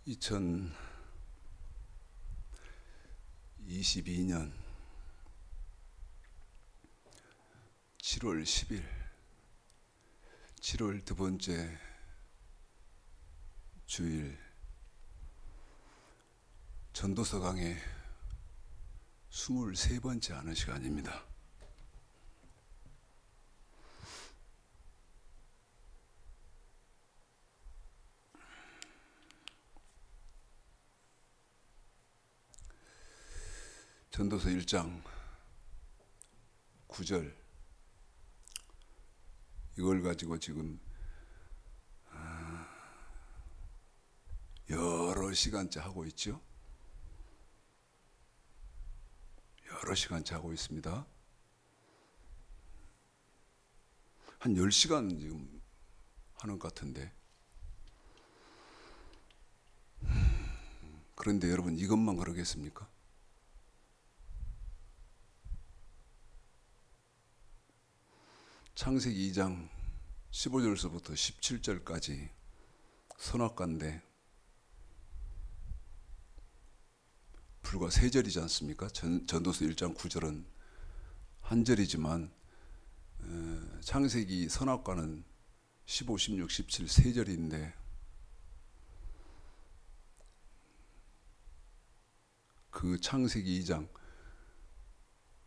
2022년 7월 10일 7월 두 번째 주일 전도서 강의 23번째 하는 시간입니다. 전도서 1장 9절 이걸 가지고 지금 여러 시간째 하고 있죠. 여러 시간째 하고 있습니다. 한 10시간 지금 하는 것 같은데, 그런데 여러분 이것만 그러겠습니까? 창세기 2장 15절서부터 17절까지 선악과인데 불과 3절이지 않습니까? 전도서 1장 9절은 한 절이지만 창세기 선악과는 15, 16, 17 3절인데 그 창세기 2장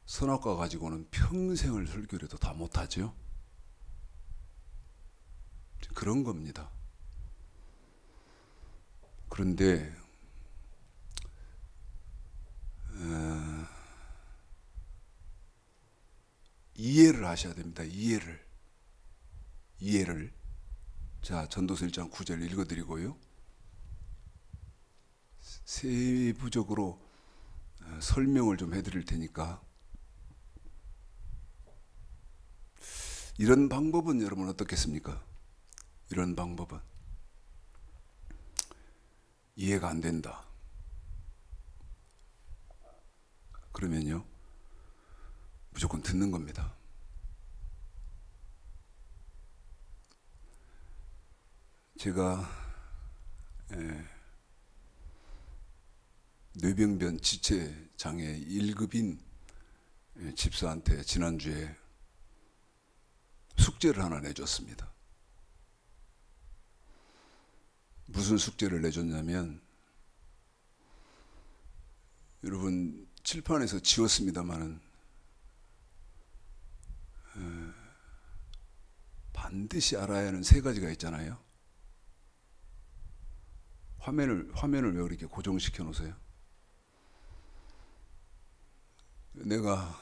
선악과 가지고는 평생을 설교를 해도 다 못하죠. 그런 겁니다. 그런데 이해를 하셔야 됩니다. 이해를. 자, 전도서 1장 9절 읽어드리고요. 세부적으로 설명을 좀 해드릴 테니까 이런 방법은 여러분 어떻겠습니까? 이런 방법은 이해가 안 된다. 그러면요 무조건 듣는 겁니다. 제가 뇌병변 지체장애 1급인 집사한테 지난주에 숙제를 하나 내줬습니다. 무슨 숙제를 내줬냐면, 여러분 칠판에서 지웠습니다마는 반드시 알아야 하는 3가지가 있잖아요. 화면을 왜 이렇게 고정시켜 놓으세요? 내가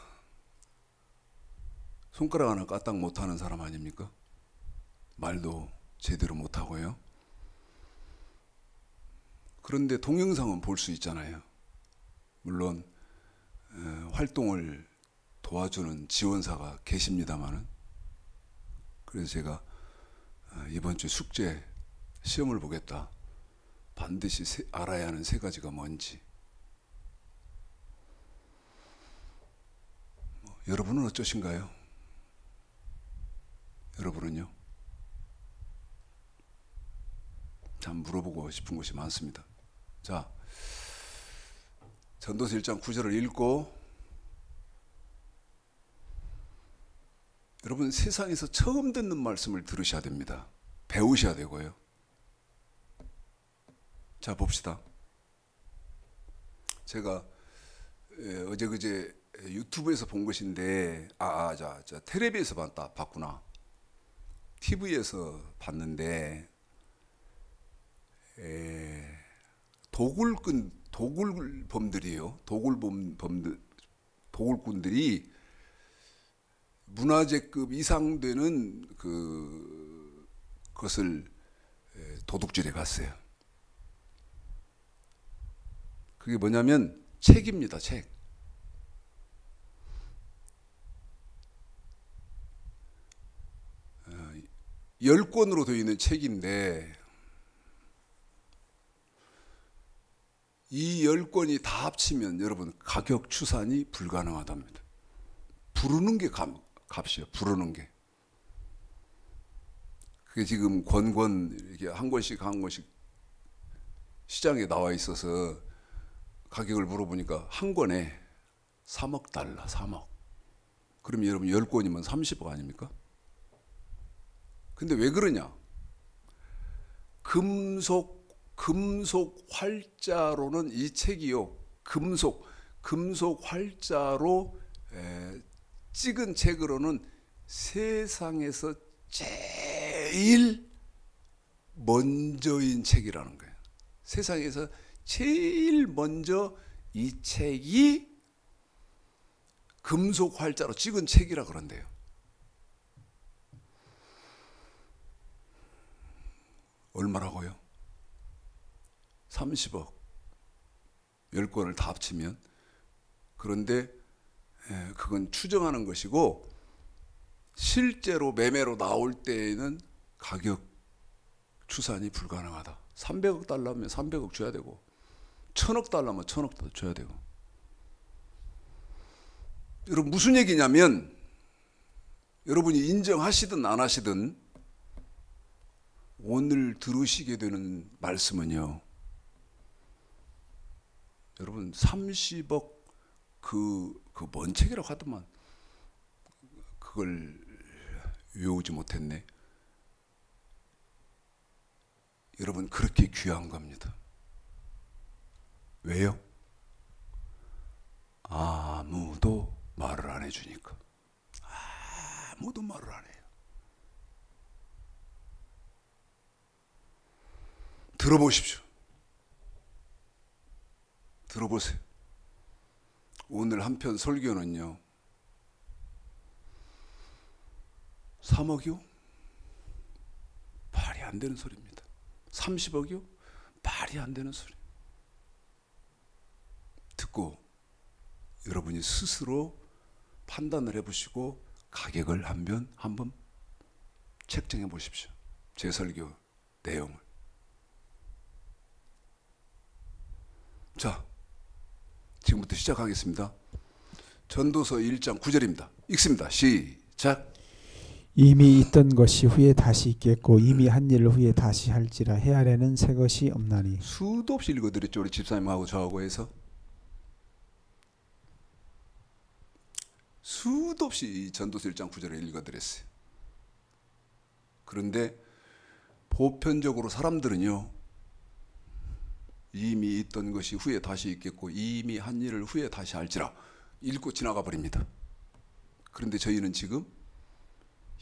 손가락 하나 까딱 못하는 사람 아닙니까? 말도 제대로 못하고요. 그런데 동영상은 볼 수 있잖아요. 물론 활동을 도와주는 지원사가 계십니다마는. 그래서 제가 이번 주 숙제 시험을 보겠다. 반드시 알아야 하는 3가지가 뭔지. 여러분은 어쩌신가요? 여러분은요? 참 물어보고 싶은 것이 많습니다. 자, 전도서 1장 9절을 읽고, 여러분 세상에서 처음 듣는 말씀을 들으셔야 됩니다. 배우셔야 되고요. 자, 봅시다. 제가 어제 그제 유튜브에서 본 것인데, 자, 텔레비에서 봤구나. TV에서 봤는데, 도굴범들이에요. 도굴꾼들이 문화재급 이상 되는 그것을 도둑질해 갔어요. 그게 뭐냐면 책입니다. 책. 어, 10권으로 되어 있는 책인데 이 10권이 다 합치면 여러분 가격 추산이 불가능하답니다. 부르는 게 값이에요. 부르는 게. 그게 지금 권권 이렇게 한 권씩 시장에 나와 있어서 가격을 물어보니까 한 권에 3억 달러, 3억. 그러면 여러분 10권이면 30억 아닙니까? 근데 왜 그러냐? 금속 활자로는 이 책이요. 금속 활자로 찍은 책으로는 세상에서 제일 먼저인 책이라는 거예요. 세상에서 제일 먼저 이 책이 금속 활자로 찍은 책이라 그런대요. 얼마라고요? 30억. 10권을 다 합치면. 그런데 그건 추정하는 것이고 실제로 매매로 나올 때에는 가격 추산이 불가능하다. 300억 달러면 300억 줘야 되고 1000억 달러면 1000억 줘야 되고. 여러분 무슨 얘기냐면 여러분이 인정하시든 안 하시든 오늘 들으시게 되는 말씀은요. 여러분 30억 그 뭔 책이라고 하더만 그걸 외우지 못했네. 여러분 그렇게 귀한 겁니다. 왜요? 아무도 말을 안 해주니까. 아무도 말을 안 해요. 들어보십시오. 들어보세요. 오늘 한편 설교는요. 3억이요? 말이 안 되는 소리입니다. 30억이요? 말이 안 되는 소리. 듣고 여러분이 스스로 판단을 해보시고 가격을 한번 책정해 보십시오. 제 설교 내용을. 자, 지금부터 시작하겠습니다. 전도서 1장 9절입니다. 읽습니다. 시작. 이미 있던 것이 후에 다시 있겠고 이미 한 일을 후에 다시 할지라 헤아려는 새 것이 없나니. 수도 없이 읽어드렸죠. 우리 집사님하고 저하고 해서. 수도 없이 전도서 1장 9절을 읽어드렸어요. 그런데 보편적으로 사람들은요. 이미 있던 것이 후에 다시 있겠고 이미 한 일을 후에 다시 할지라 읽고 지나가 버립니다. 그런데 저희는 지금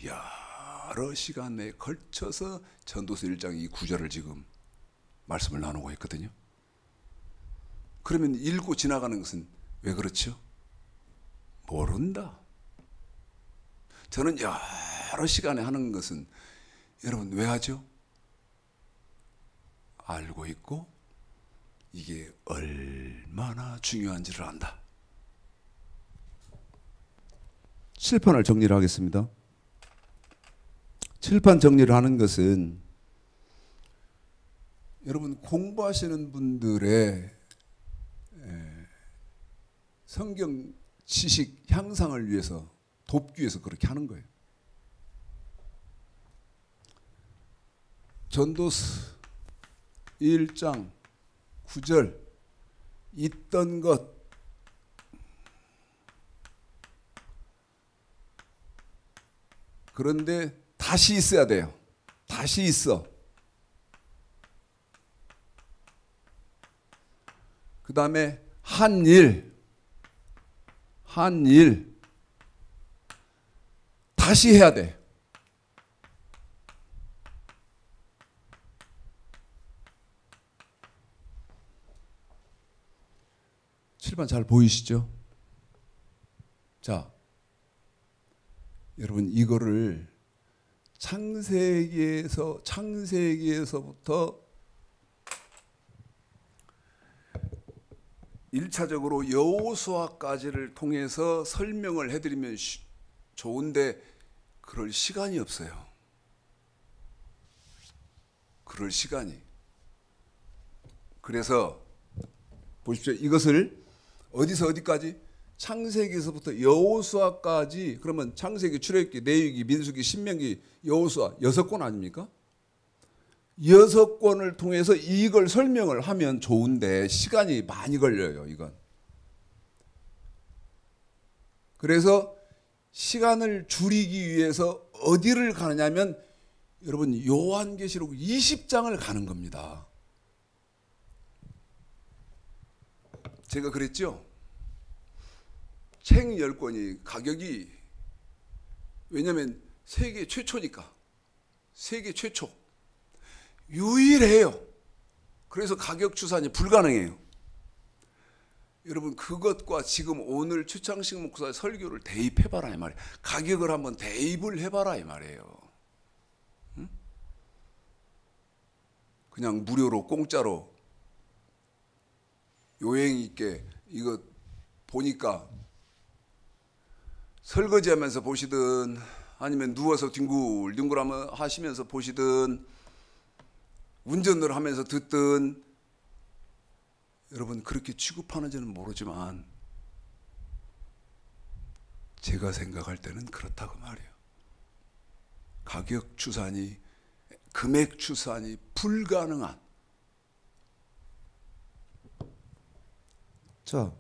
여러 시간에 걸쳐서 전도서 1장 이 9절을 지금 말씀을 나누고 있거든요. 그러면 읽고 지나가는 것은 왜 그렇죠? 모른다. 저는 여러 시간에 하는 것은 여러분 왜 하죠? 알고 있고 이게 얼마나 중요한지를 안다. 칠판을 정리를 하겠습니다. 칠판 정리를 하는 것은 여러분 공부하시는 분들의 성경 지식 향상을 위해서 돕기 위해서 그렇게 하는 거예요. 전도서 1장 9절 있던 것 그런데 다시 있어야 돼요. 다시 있어. 그 다음에 한 일 다시 해야 돼. 칠판 잘 보이시죠? 자, 여러분 이거를 창세기에서부터 1차적으로 여호수아까지를 통해서 설명을 해드리면 좋은데 그럴 시간이 없어요. 그럴 시간이. 그래서 보십시오. 이것을 어디서 어디까지? 창세기에서부터 여호수아까지. 그러면 창세기, 출애굽기, 레위기, 민수기, 신명기, 여호수아 6권 아닙니까? 6권을 통해서 이걸 설명을 하면 좋은데 시간이 많이 걸려요, 이건. 그래서 시간을 줄이기 위해서 어디를 가느냐면 여러분 요한계시록 20장을 가는 겁니다. 제가 그랬죠? 책 10권이 가격이, 왜냐하면 세계 최초니까, 세계 최초 유일해요. 그래서 가격 추산이 불가능해요. 여러분 그것과 지금 오늘 최창식 목사의 설교를 대입해봐라 이 말이에요. 가격을 한번 대입을 해봐라 이 말이에요. 응? 그냥 무료로 공짜로 요행 있게 이거 보니까 설거지하면서 보시든 아니면 누워서 뒹굴뒹굴 하시면서 보시든 운전을 하면서 듣든, 여러분 그렇게 취급하는지는 모르지만 제가 생각할 때는 그렇다고 말이에요. 가격 추산이, 금액 추산이 불가능한. 자,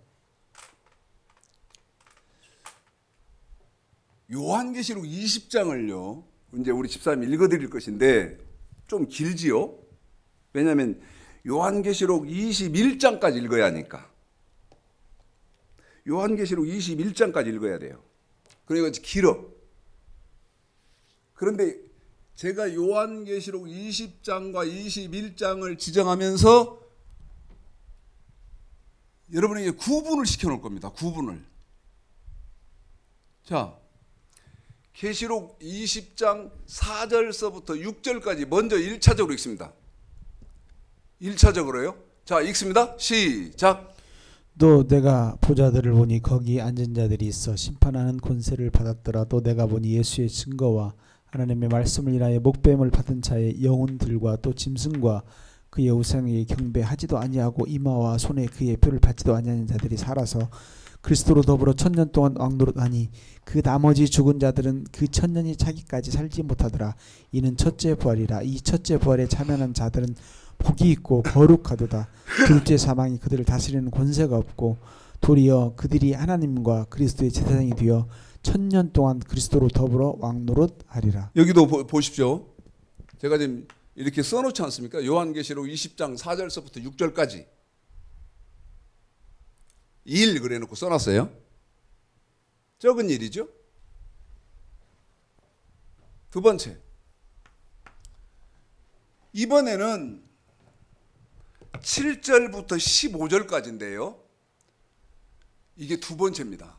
요한계시록 20장을요 이제 우리 집사님이 읽어드릴 것인데 좀 길지요. 왜냐하면 요한계시록 21장까지 읽어야 하니까. 요한계시록 21장까지 읽어야 돼요. 그러니까 길어. 그런데 제가 요한계시록 20장과 21장을 지정하면서 여러분에게 구분을 시켜놓을 겁니다. 구분을. 자, 계시록 20장 4절서부터 6절까지 먼저 1차적으로 읽습니다. 1차적으로요. 자, 읽습니다. 시작. 또 내가 보좌들을 보니 거기 앉은 자들이 있어 심판하는 권세를 받았더라. 또 내가 보니 예수의 증거와 하나님의 말씀을 인하여 목배임을 받은 자의 영혼들과 또 짐승과 그의 우상에게 경배하지도 아니하고 이마와 손에 그의 뼈를 받지도 아니하는 자들이 살아서 그리스도로 더불어 1000년 동안 왕노릇하니 그 나머지 죽은 자들은 그 1000년이 차기까지 살지 못하더라. 이는 첫째 부활이라. 이 첫째 부활에 참여하는 자들은 복이 있고 거룩하도다. 둘째 사망이 그들을 다스리는 권세가 없고 도리어 그들이 하나님과 그리스도의 제사장이 되어 1000년 동안 그리스도로 더불어 왕노릇하리라. 여기도 보십시오. 제가 지금 이렇게 써놓지 않습니까? 요한계시록 20장 4절서부터 6절까지 2일 그래놓고 써놨어요. 적은 일이죠. 두 번째, 이번에는 7절부터 15절까지인데요. 이게 두 번째입니다.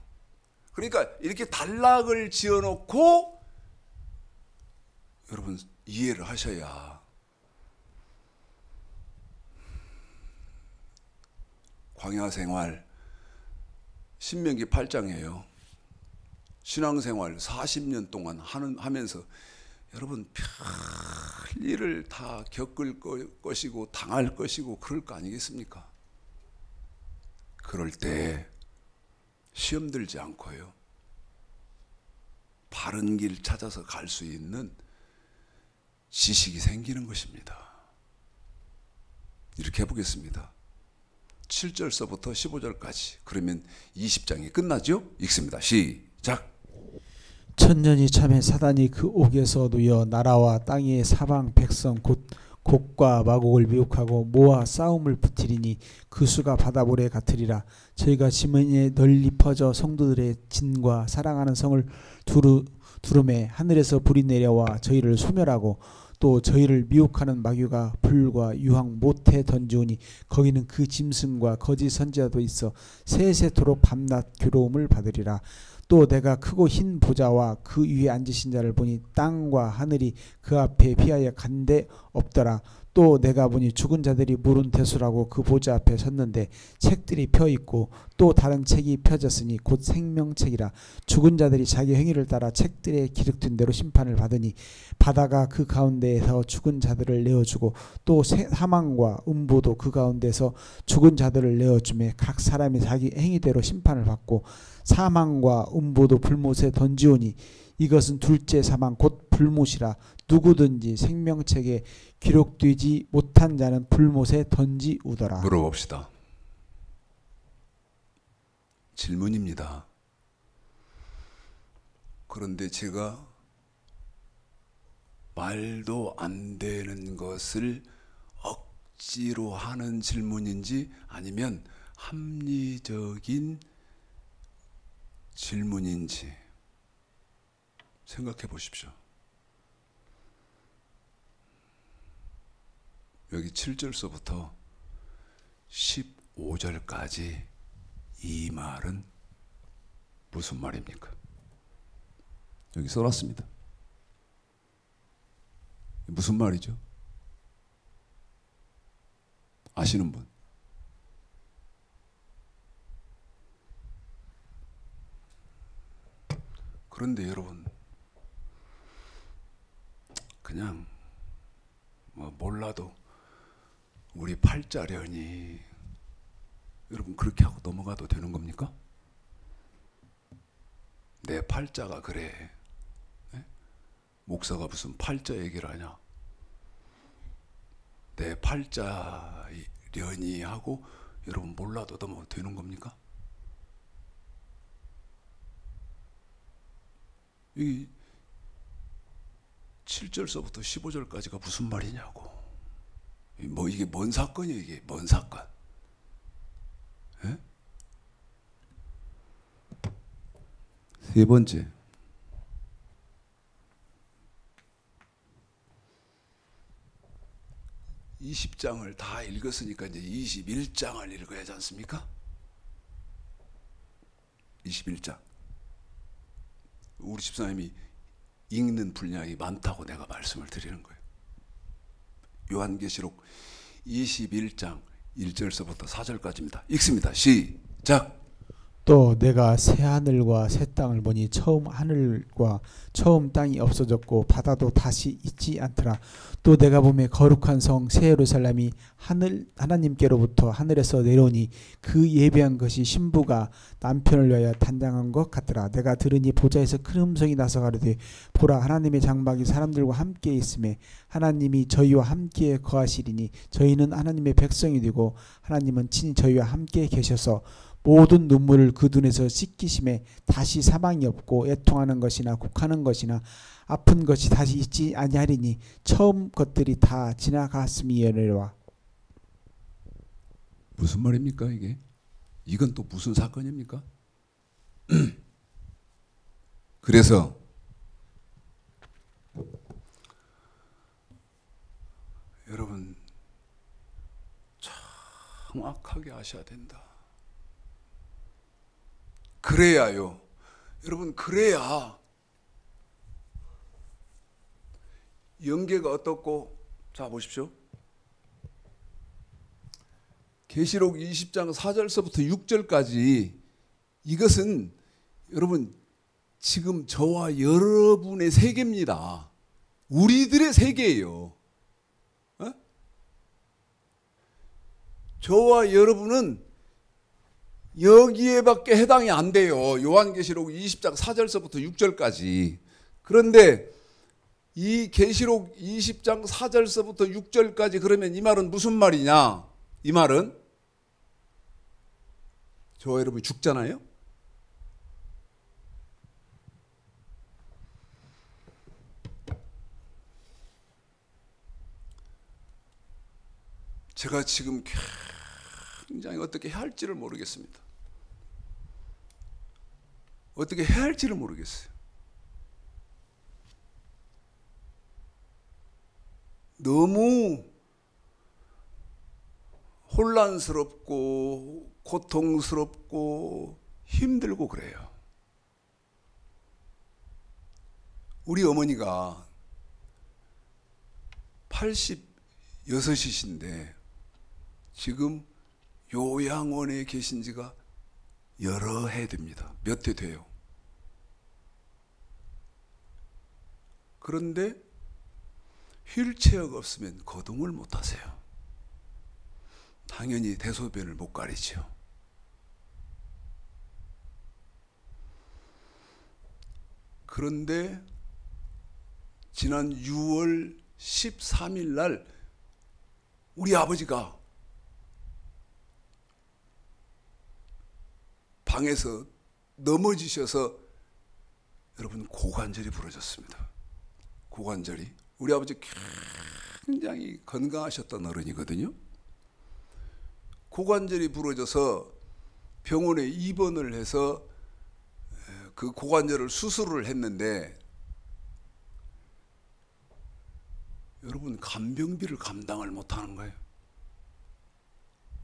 그러니까 이렇게 단락을 지어놓고 여러분 이해를 하셔야 광야 생활, 신명기 8장이에요. 신앙생활 40년 동안 하면서 여러분 별일을 다 겪을 것이고 당할 것이고 그럴 거 아니겠습니까? 그럴 때 시험 들지 않고요, 바른 길 찾아서 갈 수 있는 지식이 생기는 것입니다. 이렇게 해보겠습니다. 7절서부터 15절까지. 그러면 20장이 끝나죠? 읽습니다. 시작. 1000년이 참에 사단이 그 옥에서 누여 나라와 땅의 사방 백성 곧 곡과 마곡을 미혹하고 모아 싸움을 붙이리니 그 수가 바다모래 같으리라. 저희가 지면에 널리 퍼져 성도들의 진과 사랑하는 성을 두름에 하늘에서 불이 내려와 저희를 소멸하고 또 저희를 미혹하는 마귀가 불과 유황 못해 던지오니 거기는 그 짐승과 거짓 선지자도 있어 세세토록 밤낮 괴로움을 받으리라. 또 내가 크고 흰 보좌와 그 위에 앉으신 자를 보니 땅과 하늘이 그 앞에 피하여 간데 없더라. 또 내가 보니 죽은 자들이 물은 대수라고 그 보좌 앞에 섰는데 책들이 펴있고 또 다른 책이 펴졌으니 곧 생명책이라. 죽은 자들이 자기 행위를 따라 책들에 기록된 대로 심판을 받으니 바다가 그 가운데에서 죽은 자들을 내어주고 또 사망과 음부도 그 가운데서 죽은 자들을 내어주매 각 사람이 자기 행위대로 심판을 받고 사망과 음부도 불못에 던지오니 이것은 둘째 사망 곧 불못이라. 누구든지 생명책에 기록되지 못한 자는 불못에 던지우더라. 물어봅시다. 질문입니다. 그런데 제가 말도 안 되는 것을 억지로 하는 질문인지 아니면 합리적인 질문인지 생각해 보십시오. 여기 7절서부터 15절까지 이 말은 무슨 말입니까? 여기 써놨습니다. 무슨 말이죠? 아시는 분? 그런데 여러분, 그냥 뭐 몰라도 우리 팔자련이 여러분 그렇게 하고 넘어가도 되는 겁니까? 내 팔자가 그래. 네? 목사가 무슨 팔자 얘기를 하냐? 내 팔자련이 하고 여러분 몰라도 넘어가도 되는 겁니까? 이 7절서부터 15절까지가 무슨 말이냐고. 뭐 이게 뭔 사건이에요? 이게 뭔 사건? 예? 세 번째, 이 20장을 다 읽었으니까 이제 21장을 읽어야 하지 않습니까? 21장. 우리 집사님이 읽는 분량이 많다고 내가 말씀을 드리는 거예요. 요한계시록 21장 1절서부터 4절까지입니다. 읽습니다. 시작. 또 내가 새 하늘과 새 땅을 보니 처음 하늘과 처음 땅이 없어졌고 바다도 다시 있지 않더라. 또 내가 보매 거룩한 성 새 예루살렘이 하나님께로부터 하늘에서 내려오니 그 예배한 것이 신부가 남편을 위하여 단장한 것 같더라. 내가 들으니 보좌에서 큰 음성이 나서 가로되 보라, 하나님의 장막이 사람들과 함께 있음에 하나님이 저희와 함께 거하시리니 저희는 하나님의 백성이 되고 하나님은 친히 저희와 함께 계셔서 모든 눈물을 그 눈에서 씻기심에 다시 사망이 없고 애통하는 것이나 곡하는 것이나 아픈 것이 다시 있지 아니하리니 처음 것들이 다 지나갔음이니라. 무슨 말입니까 이게? 이건 또 무슨 사건입니까? 그래서 여러분 정확하게 아셔야 된다. 그래야요. 여러분 그래야 영계가 어떻고, 자 보십시오. 계시록 20장 4절서부터 6절까지 이것은 여러분 지금 저와 여러분의 세계입니다. 우리들의 세계예요. 어? 저와 여러분은 여기에밖에 해당이 안 돼요. 요한계시록 20장 4절서부터 6절까지. 그런데 이 계시록 20장 4절서부터 6절까지 그러면 이 말은 무슨 말이냐? 이 말은 저와 여러분이 죽잖아요. 제가 지금 굉장히 어떻게 해야 할지를 모르겠습니다. 어떻게 해야 할지를 모르겠어요. 너무 혼란스럽고 고통스럽고 힘들고 그래요. 우리 어머니가 86이신데 지금 요양원에 계신 지가 여러 해 됩니다. 몇 해 돼요. 그런데 휠체어가 없으면 거동을 못 하세요. 당연히 대소변을 못 가리죠. 그런데 지난 6월 13일 날 우리 아버지가 방에서 넘어지셔서 여러분 고관절이 부러졌습니다. 고관절이. 우리 아버지 굉장히 건강하셨던 어른이거든요. 고관절이 부러져서 병원에 입원을 해서 그 고관절을 수술을 했는데 여러분 간병비를 감당을 못하는 거예요.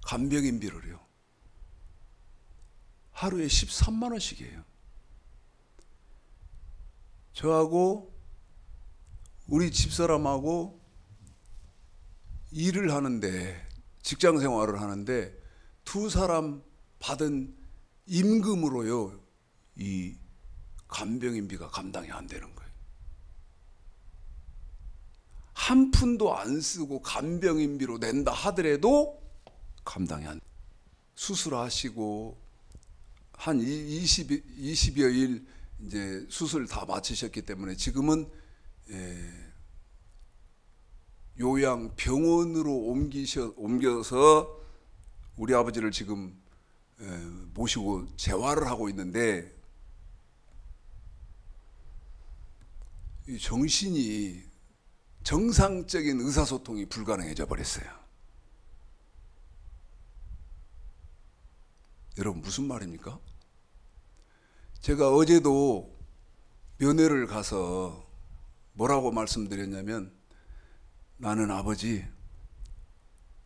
간병인비를요. 하루에 13만 원씩이에요. 저하고 우리 집사람하고 일을 하는데, 직장 생활을 하는데 두 사람 받은 임금으로요, 이 간병인비가 감당이 안 되는 거예요. 한 푼도 안 쓰고 간병인비로 낸다 하더라도 감당이 안 돼요. 수술하시고 한 20여 일 이제 수술 다 마치셨기 때문에 지금은 요양병원으로 옮겨서 우리 아버지를 지금 모시고 재활을 하고 있는데, 이 정신이 정상적인 의사소통이 불가능해져 버렸어요. 여러분 무슨 말입니까? 제가 어제도 면회를 가서 뭐라고 말씀드렸냐면, 나는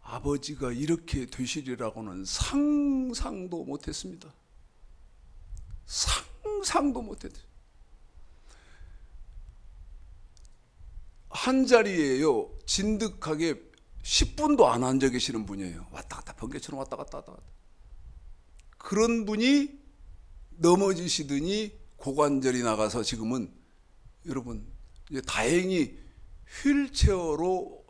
아버지가 이렇게 되시리라고는 상상도 못했습니다. 상상도 못했어요. 한 자리에요, 진득하게 10분도 안 앉아 계시는 분이에요. 왔다 갔다, 번개처럼 왔다 갔다. 그런 분이 넘어지시더니 고관절이 나가서 지금은 여러분 이제 다행히 휠체어로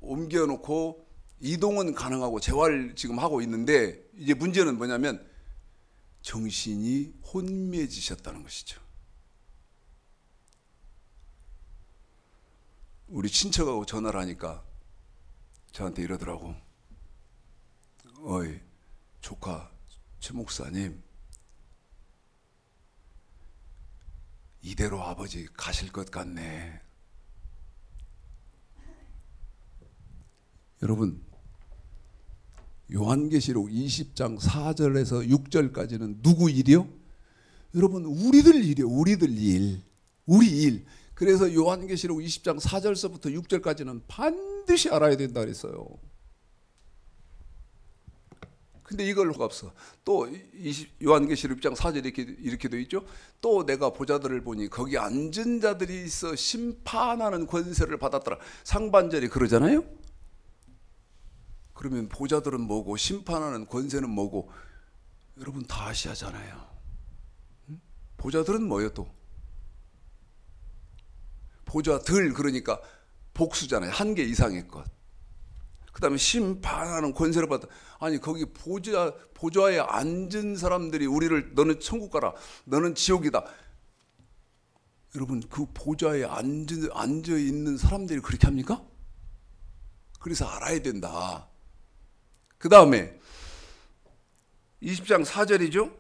옮겨놓고 이동은 가능하고 재활 지금 하고 있는데, 이제 문제는 뭐냐면 정신이 혼미해지셨다는 것이죠. 우리 친척하고 전화를 하니까 저한테 이러더라고. 어이 조카 최 목사님, 이대로 아버지 가실 것 같네. 여러분 요한계시록 20장 4절에서 6절까지는 누구 일이요? 여러분 우리들 일이요. 우리들 일. 우리 일. 그래서 요한계시록 20장 4절서부터 6절까지는 반드시 알아야 된다 그랬어요. 근데 이걸 없어. 또 요한계시록 6장 4절에 이렇게 돼 있죠. 또 내가 보자들을 보니 거기 앉은 자들이 있어 심판하는 권세를 받았더라. 상반절이 그러잖아요. 그러면 보자들은 뭐고 심판하는 권세는 뭐고 여러분 다 아시잖아요. 보자들은 뭐예요 또? 보자들 그러니까 복수잖아요. 한 개 이상의 것. 그 다음에 심판하는 권세를 받다. 아니 거기 보좌에 앉은 사람들이 우리를 너는 천국 가라, 너는 지옥이다. 여러분 그 보좌에 앉아 있는 사람들이 그렇게 합니까? 그래서 알아야 된다. 그 다음에 20장 4절이죠.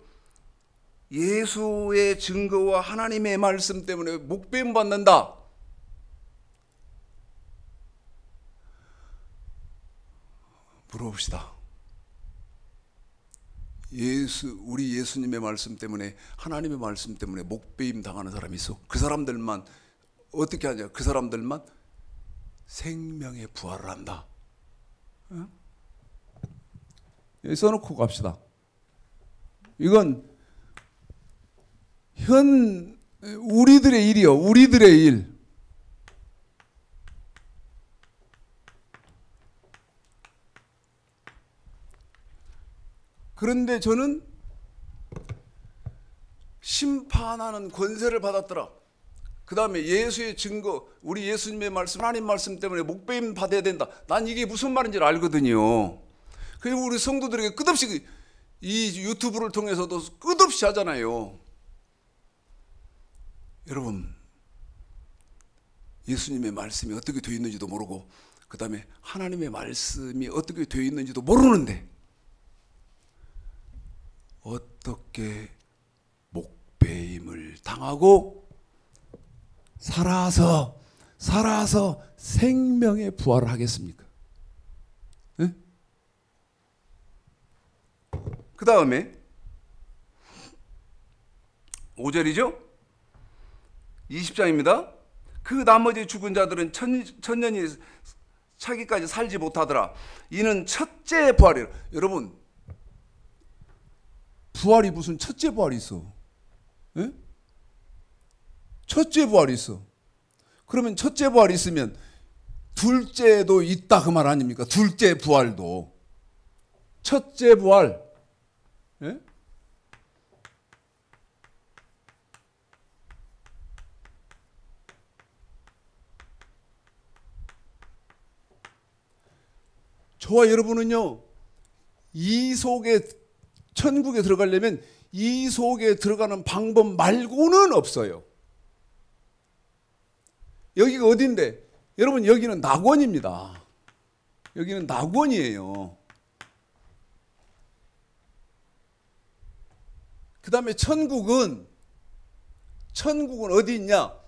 예수의 증거와 하나님의 말씀 때문에 목배임 받는다. 물어봅시다. 우리 예수님의 말씀 때문에, 하나님의 말씀 때문에 목배임 당하는 사람이 있어. 그 사람들만 어떻게 하냐? 그 사람들만 생명의 부활을 한다. 응? 여기 써놓고 갑시다. 이건 우리들의 일이요. 우리들의 일. 그런데 저는 심판하는 권세를 받았더라. 그 다음에 예수의 증거, 우리 예수님의 말씀, 하나님 말씀 때문에 목배임 받아야 된다. 난 이게 무슨 말인지 알거든요. 그리고 우리 성도들에게 끝없이 이 유튜브를 통해서도 끝없이 하잖아요. 여러분 예수님의 말씀이 어떻게 되어 있는지도 모르고 그 다음에 하나님의 말씀이 어떻게 되어 있는지도 모르는데 어떻게 목배임을 당하고 살아서 생명의 부활을 하겠습니까? 네? 그 다음에 5절이죠? 20장입니다. 그 나머지 죽은 자들은 천년이 차기까지 살지 못하더라. 이는 첫째 부활이라. 여러분, 부활이 무슨 첫째 부활이 있어? 예? 첫째 부활이 있어. 그러면 첫째 부활이 있으면 둘째도 있다 그 말 아닙니까? 둘째 부활도. 첫째 부활. 예? 저와 여러분은요, 이 속에, 천국에 들어가려면 이 속에 들어가는 방법 말고는 없어요. 여기가 어딘데? 여러분, 여기는 낙원입니다. 여기는 낙원이에요. 그 다음에 천국은 어디 있냐?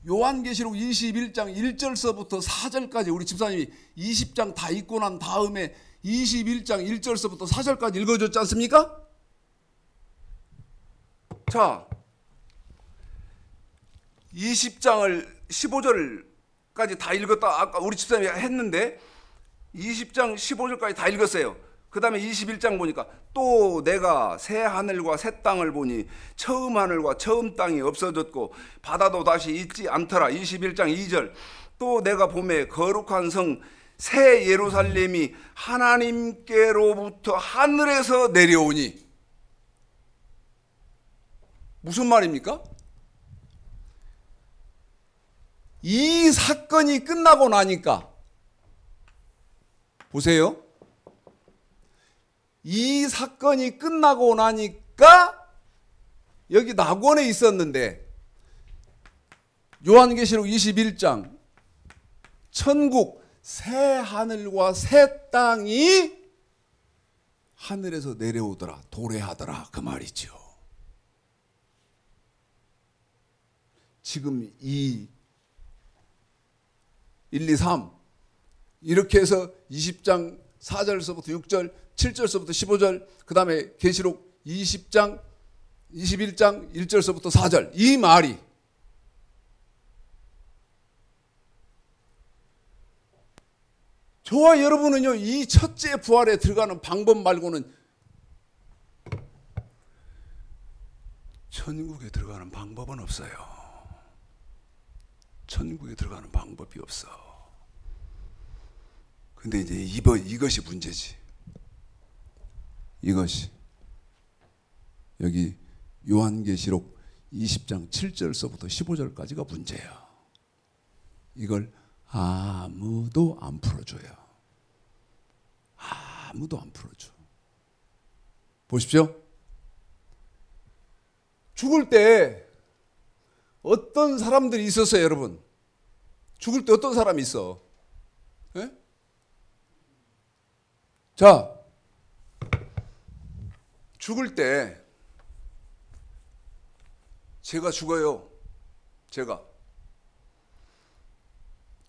요한계시록 21장 1절서부터 4절까지 우리 집사님이 20장 다 읽고 난 다음에 21장 1절서부터 4절까지 읽어줬지 않습니까? 자, 20장을 15절까지 다 읽었다. 아까 우리 집사님이 했는데 20장 15절까지 다 읽었어요. 그 다음에 21장 보니까 또 내가 새 하늘과 새 땅을 보니 처음 하늘과 처음 땅이 없어졌고 바다도 다시 있지 않더라. 21장 2절 또 내가 봄에 거룩한 성 새 예루살렘이 하나님께로부터 하늘에서 내려오니. 무슨 말입니까? 이 사건이 끝나고 나니까 보세요. 이 사건이 끝나고 나니까 여기 낙원에 있었는데 요한계시록 21장 천국 새 하늘과 새 땅이 하늘에서 내려오더라. 도래하더라. 그 말이죠. 지금 이 1, 2, 3 이렇게 해서 20장 4절서부터 6절 7절서부터 15절 그 다음에 계시록 20장 21장 1절서부터 4절 이 말이 저와 여러분은요 이 첫째 부활에 들어가는 방법 말고는 천국에 들어가는 방법은 없어요. 천국에 들어가는 방법이 없어. 근데 이제 이것이 문제지. 이것이 여기 요한계시록 20장 7절서부터 15절까지가 문제야. 이걸 아무도 안 풀어줘요. 아무도 안 풀어줘. 보십시오. 죽을 때 어떤 사람들이 있었어요, 여러분? 죽을 때 어떤 사람이 있어? 예? 자, 죽을 때 제가 죽어요. 제가.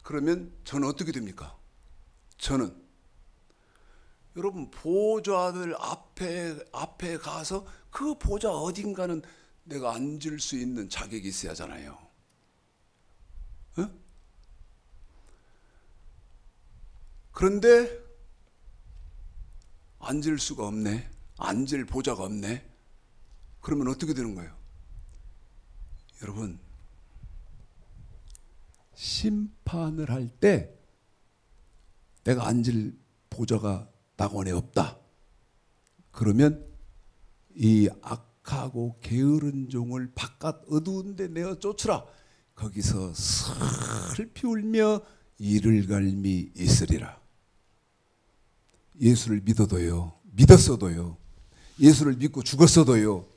그러면 저는 어떻게 됩니까? 저는 여러분 보좌들 앞에 가서 그 보좌 어딘가는 내가 앉을 수 있는 자격이 있어야 하잖아요. 어? 그런데 앉을 수가 없네. 앉을 보좌가 없네. 그러면 어떻게 되는 거예요? 여러분 심판을 할 때 내가 앉을 보좌가 낙원에 없다. 그러면 이 악하고 게으른 종을 바깥 어두운 데 내어 쫓으라. 거기서 슬피 울며 이를 갈미 있으리라. 예수를 믿었어도요. 예수를 믿고 죽었어도요.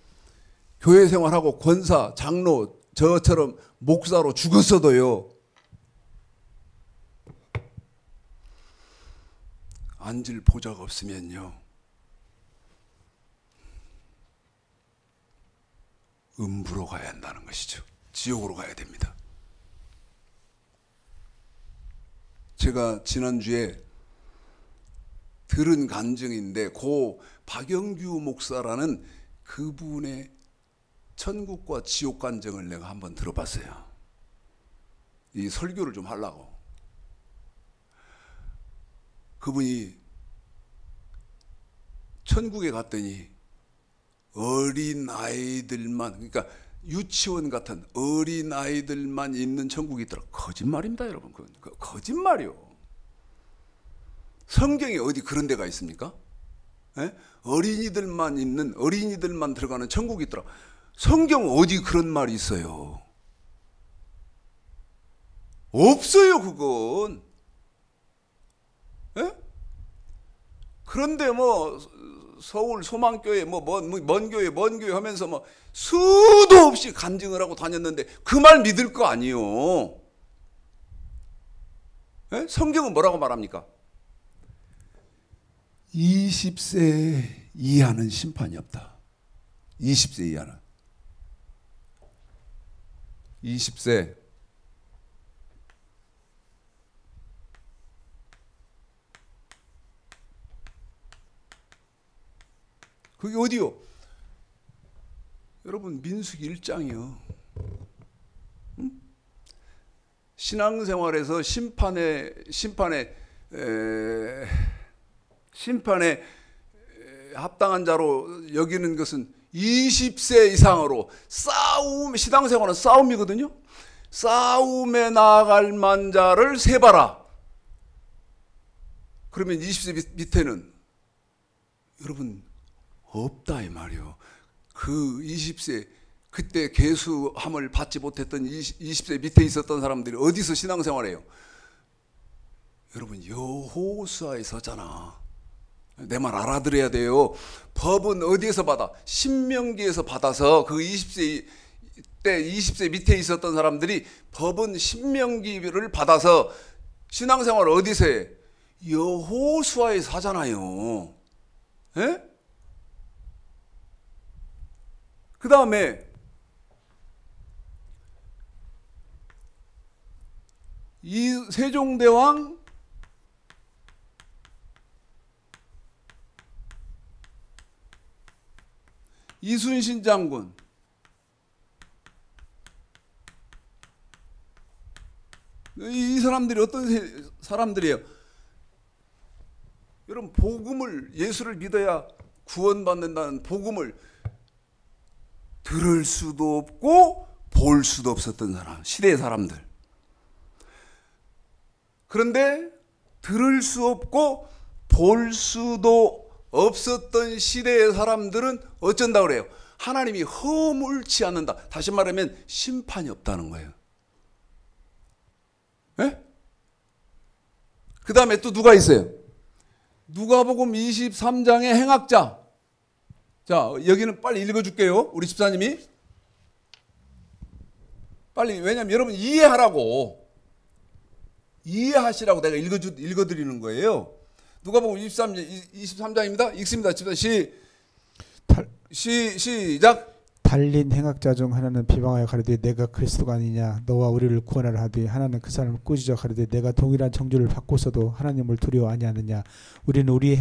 교회 생활하고 권사, 장로, 저처럼 목사로 죽었어도요. 앉을 보좌가 없으면요, 음부로 가야 한다는 것이죠. 지옥으로 가야 됩니다. 제가 지난주에 들은 간증인데, 고 박영규 목사라는 그분의 천국과 지옥 간증을 내가 한번 들어봤어요. 이 설교를 좀 하려고. 그분이 천국에 갔더니 어린 아이들만, 그러니까 유치원 같은 어린 아이들만 있는 천국이 있더라. 거짓말입니다, 여러분. 그건 거짓말이요. 성경에 어디 그런 데가 있습니까? 에? 어린이들만 있는, 어린이들만 들어가는 천국이 있더라. 성경 어디 그런 말이 있어요? 없어요, 그건. 에? 그런데 뭐 서울 소망교회 먼 교회 하면서 뭐 수도 없이 간증을 하고 다녔는데 그 말 믿을 거 아니요. 에? 성경은 뭐라고 말합니까? 20세 이하는 심판이 없다. 20세 이하는. 20세. 그게 어디요? 여러분, 민수기 1장이요. 응? 신앙생활에서 심판에 합당한 자로 여기는 것은 20세 이상으로 신앙생활은 싸움이거든요. 싸움에 나아갈 만자를 세봐라. 그러면 20세 밑에는 여러분 없다 이 말이요. 그 20세 그때 계수함을 받지 못했던 20세 밑에 있었던 사람들이 어디서 신앙생활해요? 여러분, 여호수아에 서잖아. 내 말 알아들어야 돼요. 법은 어디에서 받아? 신명기에서 받아서 그 20세 때 20세 밑에 있었던 사람들이 법은 신명기를 받아서 신앙생활을 어디서 해? 여호수아에서 하잖아요. 예? 그 다음에 이 세종대왕 이순신 장군 이 사람들이 어떤 사람들이에요? 여러분, 복음을, 예수를 믿어야 구원받는다는 복음을 들을 수도 없고 볼 수도 없었던 사람, 시대의 사람들. 그런데 들을 수 없고 볼 수도 없었던 시대의 사람들은 어쩐다 그래요? 하나님이 허물지 않는다. 다시 말하면 심판이 없다는 거예요. 예? 그 다음에 또 누가 있어요? 누가복음 23장의 행악자. 자, 여기는 빨리 읽어줄게요. 우리 집사님이. 빨리, 왜냐면 여러분 이해하라고. 이해하시라고 내가 읽어드리는 거예요. 누가복음 23장입니다. 읽습니다. 집사님. 시작. 달린 행악자 중 하나는 비방하여 가로되 내가 그리스도가 아니냐 너와 우리를 구원하라 하되 하나는 그 사람을 꾸짖어 가로되 내가 동일한 정죄를 받고서도 하나님을 두려워 아니하느냐 우리는 우리의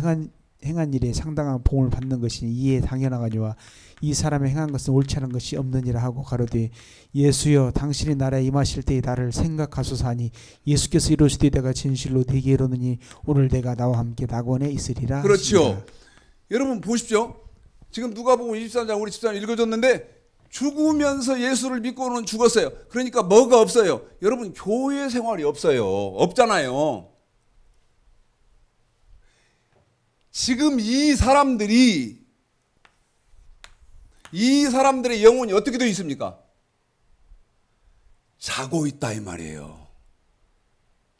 행한 일에 상당한 봉을 받는 것이 이에 당연하거니와 이 사람의 행한 것은 옳지 않은 것이 없느니라 하고 가로되 예수여 당신이 나라에 임하실 때에 나를 생각하소서 하니 예수께서 이르시되 내가 진실로 네게 이르노니 오늘 내가 나와 함께 낙원에 있으리라. 그렇죠. 하시니라. 여러분 보십시오. 지금 누가복음 23장 우리 집사님 읽어줬는데 죽으면서 예수를 믿고는 죽었어요. 그러니까 뭐가 없어요? 여러분 교회 생활이 없어요. 없잖아요. 지금 이 사람들의 영혼이 어떻게 되어 있습니까? 자고 있다 이 말이에요.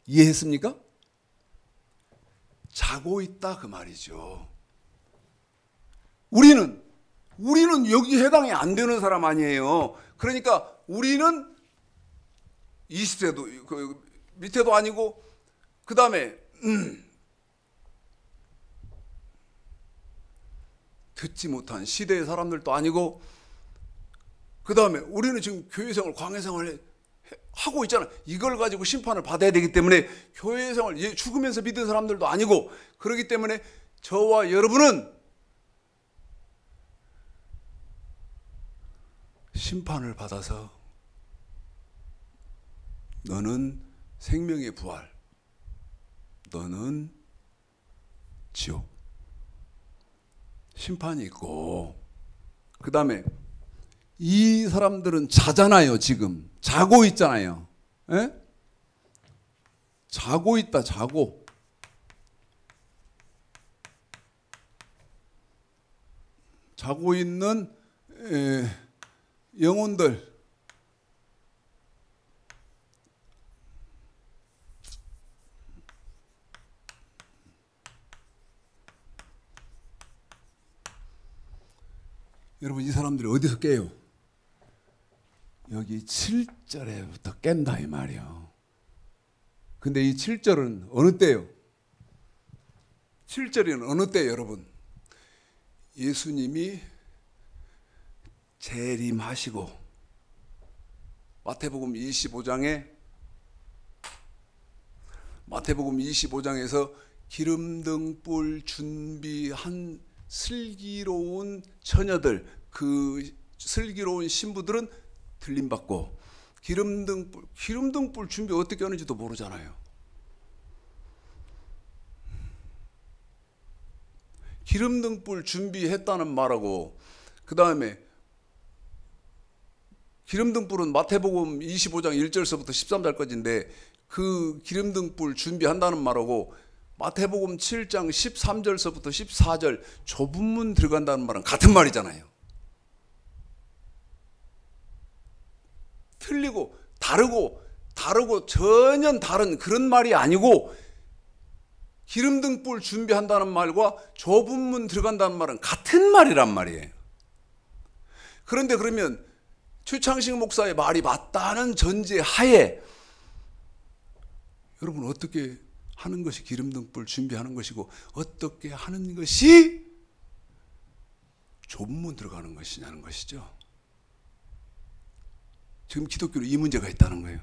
이해했습니까? 자고 있다 그 말이죠. 우리는 여기 해당이 안 되는 사람 아니에요. 그러니까 우리는 20세도 그 밑에도 아니고 그 다음에 듣지 못한 시대의 사람들도 아니고, 그 다음에 우리는 지금 교회생활, 광야생활 하고 있잖아. 이걸 가지고 심판을 받아야 되기 때문에 교회생활, 죽으면서 믿은 사람들도 아니고, 그렇기 때문에 저와 여러분은 심판을 받아서 너는 생명의 부활, 너는 지옥, 심판이 있고, 그 다음에 이 사람들은 자잖아요. 지금 자고 있잖아요. 에? 자고 있다. 자고. 자고 있는 영혼들, 여러분, 이 사람들이 어디서 깨요? 여기 7절에부터 깬다 이 말이에요. 근데 이 7절은 어느 때요? 7절에는 어느 때요, 여러분? 예수님이 재림하시고, 마태복음 25장에서 기름등불 준비한 슬기로운 처녀들, 그 슬기로운 신부들은 들림받고, 기름등불 준비 어떻게 하는지도 모르잖아요. 기름등불 준비했다는 말하고, 그 다음에 기름등불은 마태복음 25장 1절서부터 13절까지인데, 그 기름등불 준비한다는 말하고 마태복음 7장 13절서부터 14절 좁은 문 들어간다는 말은 같은 말이잖아요. 틀리고 다르고 전혀 다른 그런 말이 아니고, 기름등불 준비한다는 말과 좁은 문 들어간다는 말은 같은 말이란 말이에요. 그런데 그러면 최창식 목사의 말이 맞다는 전제하에 여러분, 어떻게 하는 것이 기름등불 준비하는 것이고, 어떻게 하는 것이 좁은 문 들어가는 것이냐는 것이죠. 지금 기독교는 이 문제가 있다는 거예요.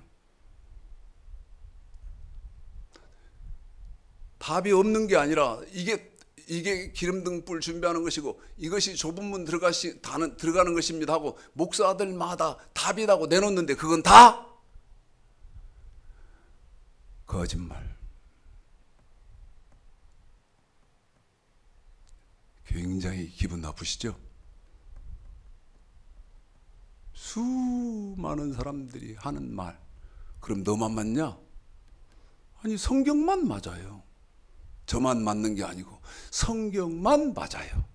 답이 없는 게 아니라 이게 기름등불 준비하는 것이고, 이것이 좁은 문 들어가는 것입니다 하고 목사들마다 답이라고 내놓는데, 그건 다 거짓말. 굉장히 기분 나쁘시죠? 수많은 사람들이 하는 말, 그럼 너만 맞냐? 아니, 성경만 맞아요. 저만 맞는 게 아니고 성경만 맞아요.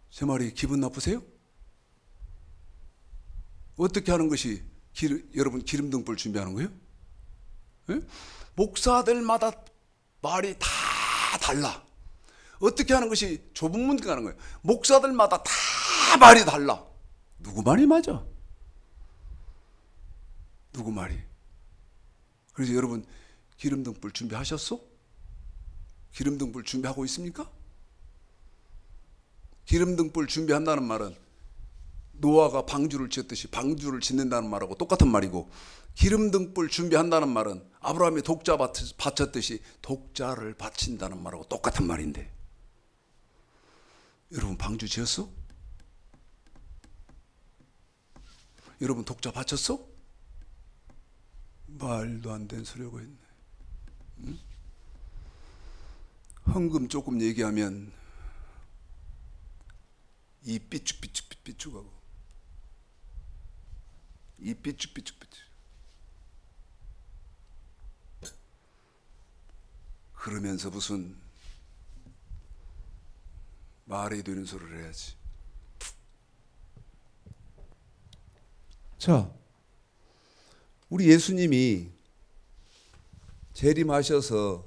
제 말이 기분 나쁘세요? 어떻게 하는 것이 여러분 기름등불 준비하는 거예요? 예? 목사들마다 말이 다 달라. 어떻게 하는 것이 좁은 문 가는 거예요? 목사들마다 다 말이 달라. 누구 말이 맞아? 누구 말이? 그래서 여러분, 기름등불 준비하셨어? 기름등불 준비하고 있습니까? 기름등불 준비한다는 말은 노아가 방주를 지었듯이 방주를 짓는다는 말하고 똑같은 말이고, 기름등불 준비한다는 말은 아브라함이 독자 바쳤듯이 독자를 바친다는 말하고 똑같은 말인데, 여러분 방주 지었어? 여러분 독자 바쳤어? 말도 안 되는 소리하고 있네. 응? 헌금 조금 얘기하면 이 삐죽삐죽하고 이 삐죽삐죽 그러면서 무슨 말이 되는 소리를 해야지. 자, 우리 예수님이 재림하셔서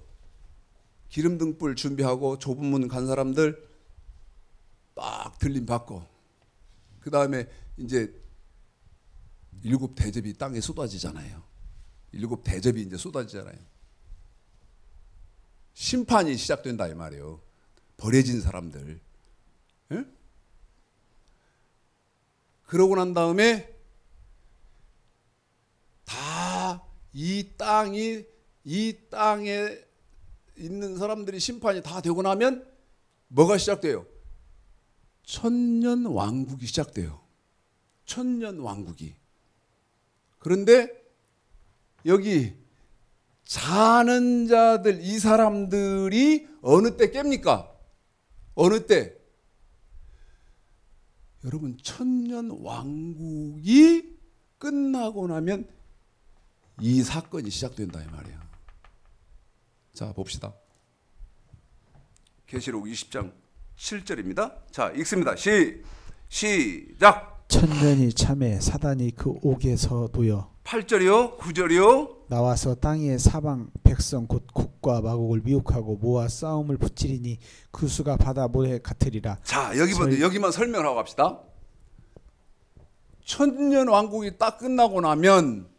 기름등불 준비하고 좁은 문 간 사람들 딱 들림 받고, 그 다음에 이제 7 대접이 땅에 쏟아지잖아요. 7 대접이 이제 쏟아지잖아요. 심판이 시작된다 이 말이에요. 버려진 사람들. 예? 그러고 난 다음에 다 이 땅에 있는 사람들이 심판이 다 되고 나면 뭐가 시작돼요? 천년 왕국이 시작돼요. 천년 왕국이. 그런데 여기 자는 자들, 이 사람들이 어느 때 깹니까? 어느 때? 여러분, 천년 왕국이 끝나고 나면 이 사건이 시작된다 이 말이에요. 자, 봅시다. 계시록 20장 7절입니다. 자, 읽습니다. 시작. 천년이 참에 사단이 그 옥에서 놓여 8절이요, 9절이요. 나와서 땅의 사방 백성 곧 곡과 마곡을 미혹하고 모아 싸움을 붙이리니 그 수가 바다 모래 같으리라. 자, 여기만 설명을 하고 갑시다. 천년 왕국이 딱 끝나고 나면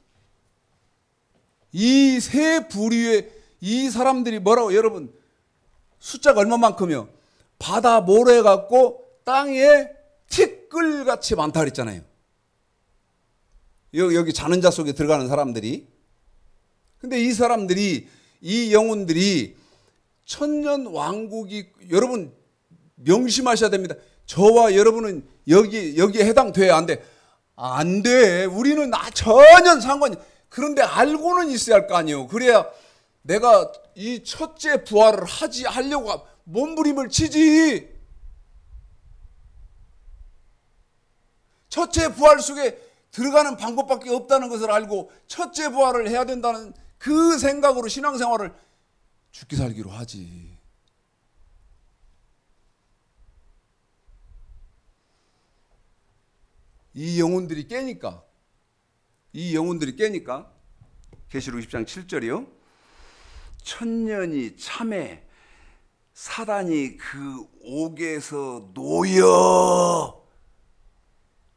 이 세 부류의 이 사람들이 뭐라고, 여러분 숫자가 얼마만큼이요? 바다 모래 같고 땅에 티끌같이 많다 그랬잖아요. 여기 자는 자 속에 들어가는 사람들이. 근데 이 사람들이, 이 영혼들이 천년 왕국이, 여러분 명심하셔야 됩니다. 저와 여러분은 여기에 해당돼야 안 돼? 안 돼. 우리는 전혀 상관이. 그런데 알고는 있어야 할 거 아니에요. 그래야 내가 이 첫째 부활을 하려고 몸부림을 치지. 첫째 부활 속에 들어가는 방법밖에 없다는 것을 알고 첫째 부활을 해야 된다는 그 생각으로 신앙생활을 죽기 살기로 하지. 이 영혼들이 깨니까 계시록 20장 7절이요. 천년이 참에 사단이 그 옥에서 놓여.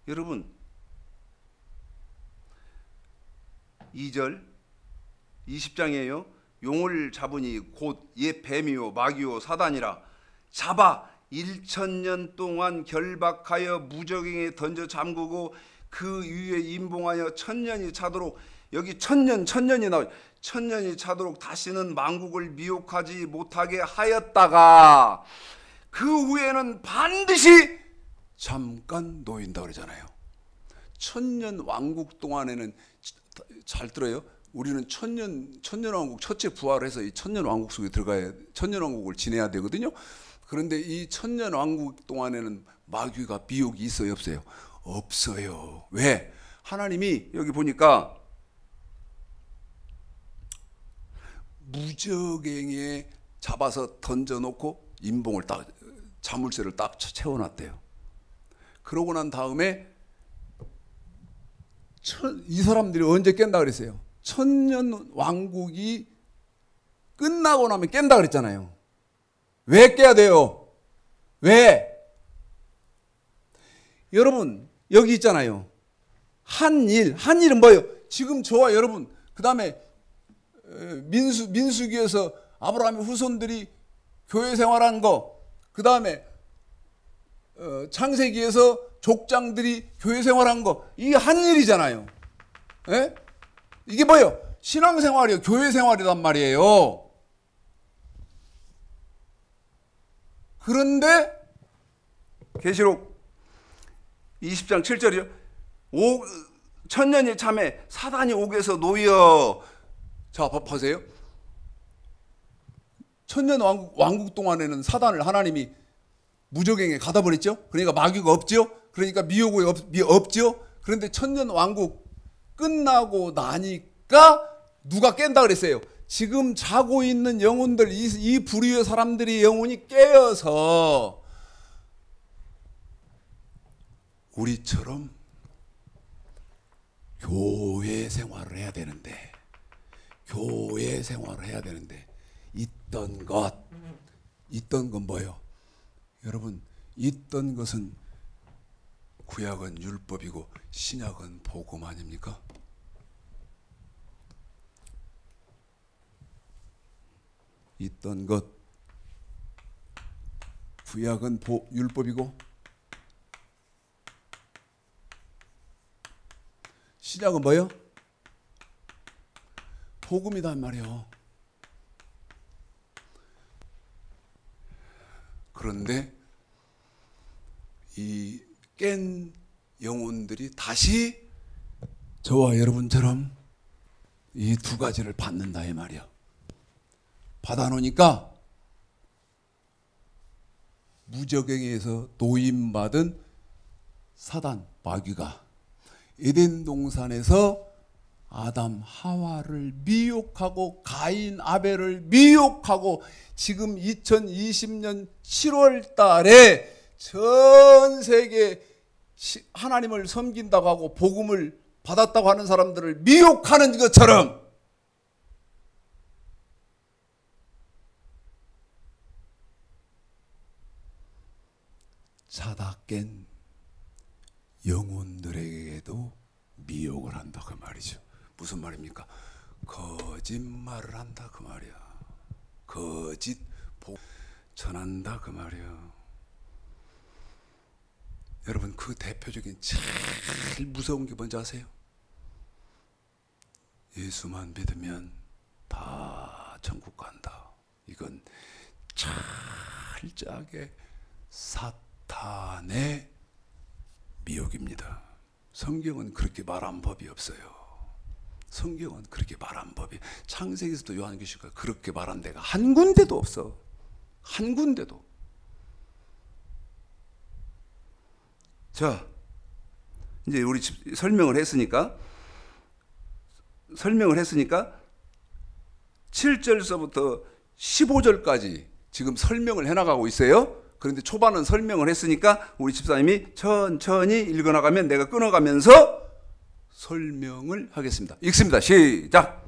여러분 2절 20장이에요. 용을 잡으니 곧 옛 뱀이요 마귀요 사단이라 잡아 1000년 동안 결박하여 무저갱에 던져 잠그고 그 위에 임봉하여 천년이 차도록, 여기 천년이 나와요. 천년이 차도록 다시는 만국을 미혹하지 못하게 하였다가 그 후에는 반드시 잠깐 놓인다 그러잖아요. 천년 왕국 동안에는, 잘 들어요. 우리는 천년 왕국 첫째 부활을 해서 이 천년 왕국 속에 들어가야, 천년 왕국을 지내야 되거든요. 그런데 이 천년 왕국 동안에는 마귀가 미혹이 있어요, 없어요? 없어요. 왜? 하나님이 여기 보니까 무저갱에 잡아서 던져놓고 임봉을 딱, 자물쇠를 딱 채워놨대요. 그러고 난 다음에 이 사람들이 언제 깬다 그랬어요? 천년 왕국이 끝나고 나면 깬다 그랬잖아요. 왜 깨야 돼요? 왜? 여러분 여기 있잖아요. 한일은 뭐예요? 지금 저와 여러분, 그 다음에 민수기에서 아브라함의 후손들이 교회 생활한 거, 그 다음에 창세기에서 족장들이 교회 생활한 거, 이게 한일이잖아요. 예? 이게 뭐예요? 신앙생활이요, 교회 생활이란 말이에요. 그런데 계시록 20장 7절이죠. 천년이 참에 사단이 옥에서 놓여. 자, 보세요. 천년 왕국 동안에는 사단을 하나님이 무저갱에 가다 버렸죠. 그러니까 마귀가 없죠. 그러니까 미혹이 없죠. 그런데 천년 왕국 끝나고 나니까 누가 깬다 그랬어요? 지금 자고 있는 영혼들, 이 부류의 사람들이 영혼이 깨어서 우리처럼 교회 생활을 해야 되는데, 있던 건 뭐예요? 여러분, 있던 것은 구약은 율법이고 신약은 복음 아닙니까? 있던 것. 구약은 율법이고 신약은 뭐요? 복음이단 말이요. 그런데 이 깬 영혼들이 다시 저와 여러분처럼 이 두 가지를 받는다 이 말이야. 받아놓으니까 무적행에서 노임받은 사단 마귀가 에덴 동산에서 아담 하와를 미혹하고 가인 아벨을 미혹하고 지금 2020년 7월 달에 전 세계 하나님을 섬긴다고 하고 복음을 받았다고 하는 사람들을 미혹하는 것처럼 자다 깬 영혼들에게도 미혹을 한다 그 말이죠. 무슨 말입니까? 거짓말을 한다 그 말이야. 거짓 복 전한다 그 말이야. 여러분 그 대표적인 제일 무서운 게 뭔지 아세요? 예수만 믿으면 다 천국 간다. 이건 철저하게 사탄의 미혹입니다. 성경은 그렇게 말한 법이 없어요. 성경은 그렇게 말한 법이, 창세기에서도 요한계시가 그렇게 말한 데가 한 군데도 없어. 한 군데도. 자, 이제 우리 설명을 했으니까 7절서부터 15절까지 지금 설명을 해나가고 있어요. 그런데 초반은 설명을 했으니까 우리 집사님이 천천히 읽어나가면 내가 끊어가면서 설명을 하겠습니다. 읽습니다. 시작.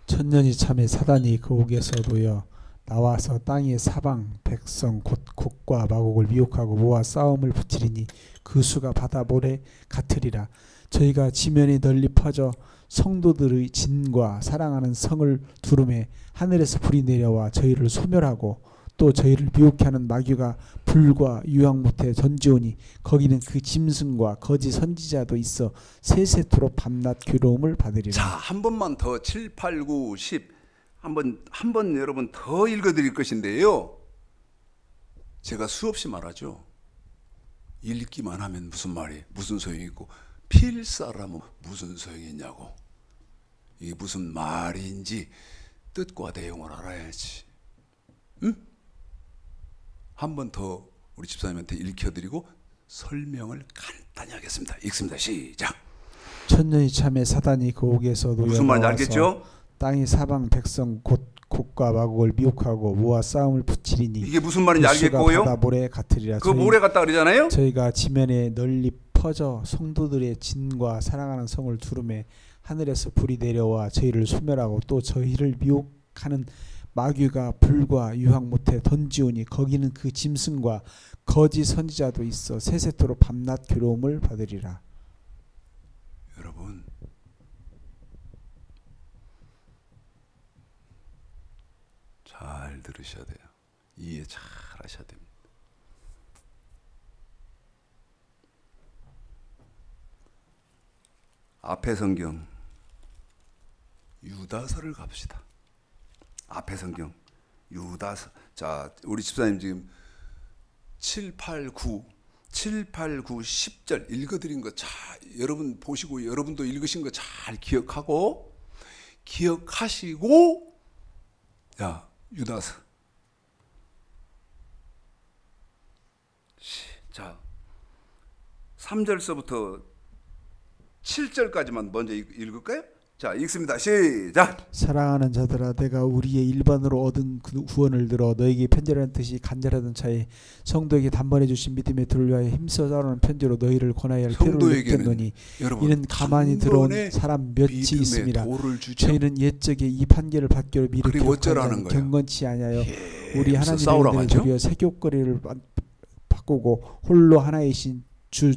천년이 참에 사단이 그 옥에서 놓여 나와서 땅의 사방 백성 곧 곡과 마곡을 미혹하고 모아 싸움을 붙이리니 그 수가 바다 모래 같으리라. 저희가 지면이 널리 퍼져 성도들의 진과 사랑하는 성을 두름에 하늘에서 불이 내려와 저희를 소멸하고 또 저희를 미혹해 하는 마귀가 불과 유황 못에 던지오니 거기는 그 짐승과 거짓 선지자도 있어 세세토록 밤낮 괴로움을 받으리라. 자, 한 번만 더 7, 8, 9, 10 한 번 여러분 더 읽어드릴 것인데요. 제가 수없이 말하죠. 읽기만 하면 무슨 소용이 있고 필사라면 무슨 소용이 있냐고. 이게 무슨 말인지 뜻과 내용을 알아야지. 응? 한 번 더 우리 집사님한테 읽혀드리고 설명을 간단히 하겠습니다. 읽습니다. 시작. 천년이 참에 사단이 그 옥에서 놓여 무슨 말인지 알겠죠? 땅의 사방 백성 곧 곡과 마곡을 미혹하고 모아 싸움을 붙이리니 이게 무슨 말인지 알겠고요. 바다 모래 같으리라. 그 모래 같다 그러잖아요. 저희가 지면에 널리 퍼져 성도들의 진과 사랑하는 성을 두름에 하늘에서 불이 내려와 저희를 소멸하고 또 저희를 미혹하는 마귀가 불과 유황 못에 던지오니 거기는 그 짐승과 거짓 선지자도 있어 세세토록 밤낮 괴로움을 받으리라. 여러분 잘 들으셔야 돼요. 이해 잘 하셔야 됩니다. 앞에 성경 유다서를 갑시다. 앞에 성경 유다서. 자, 우리 집사님 지금 7, 8, 9 10절 읽어드린 거 잘 여러분 보시고 여러분도 읽으신 거 잘 기억하시고 야, 유다서. 자, 3절서부터 7절까지만 먼저 읽을까요? 자, 읽습니다. 시작. 사랑하는 자들아, 내가 우리의 일반으로 얻은 그 구원을 들어 너에게 편지라는 뜻이 간절하던 차에 성도에게 단번에 주신 믿음의 들을 위하여 힘써 싸우는 편지로 너희를 권하여 할 필요를 느꼈노니 이는 가만히 들어온 사람 몇이 있습니다. 저희는 옛적에 이 판결을 받기로 미리 기록하는 경건치 아니하여 우리 하나님의 은혜를 도리어 세교거리를 바꾸고 홀로 하나이신 주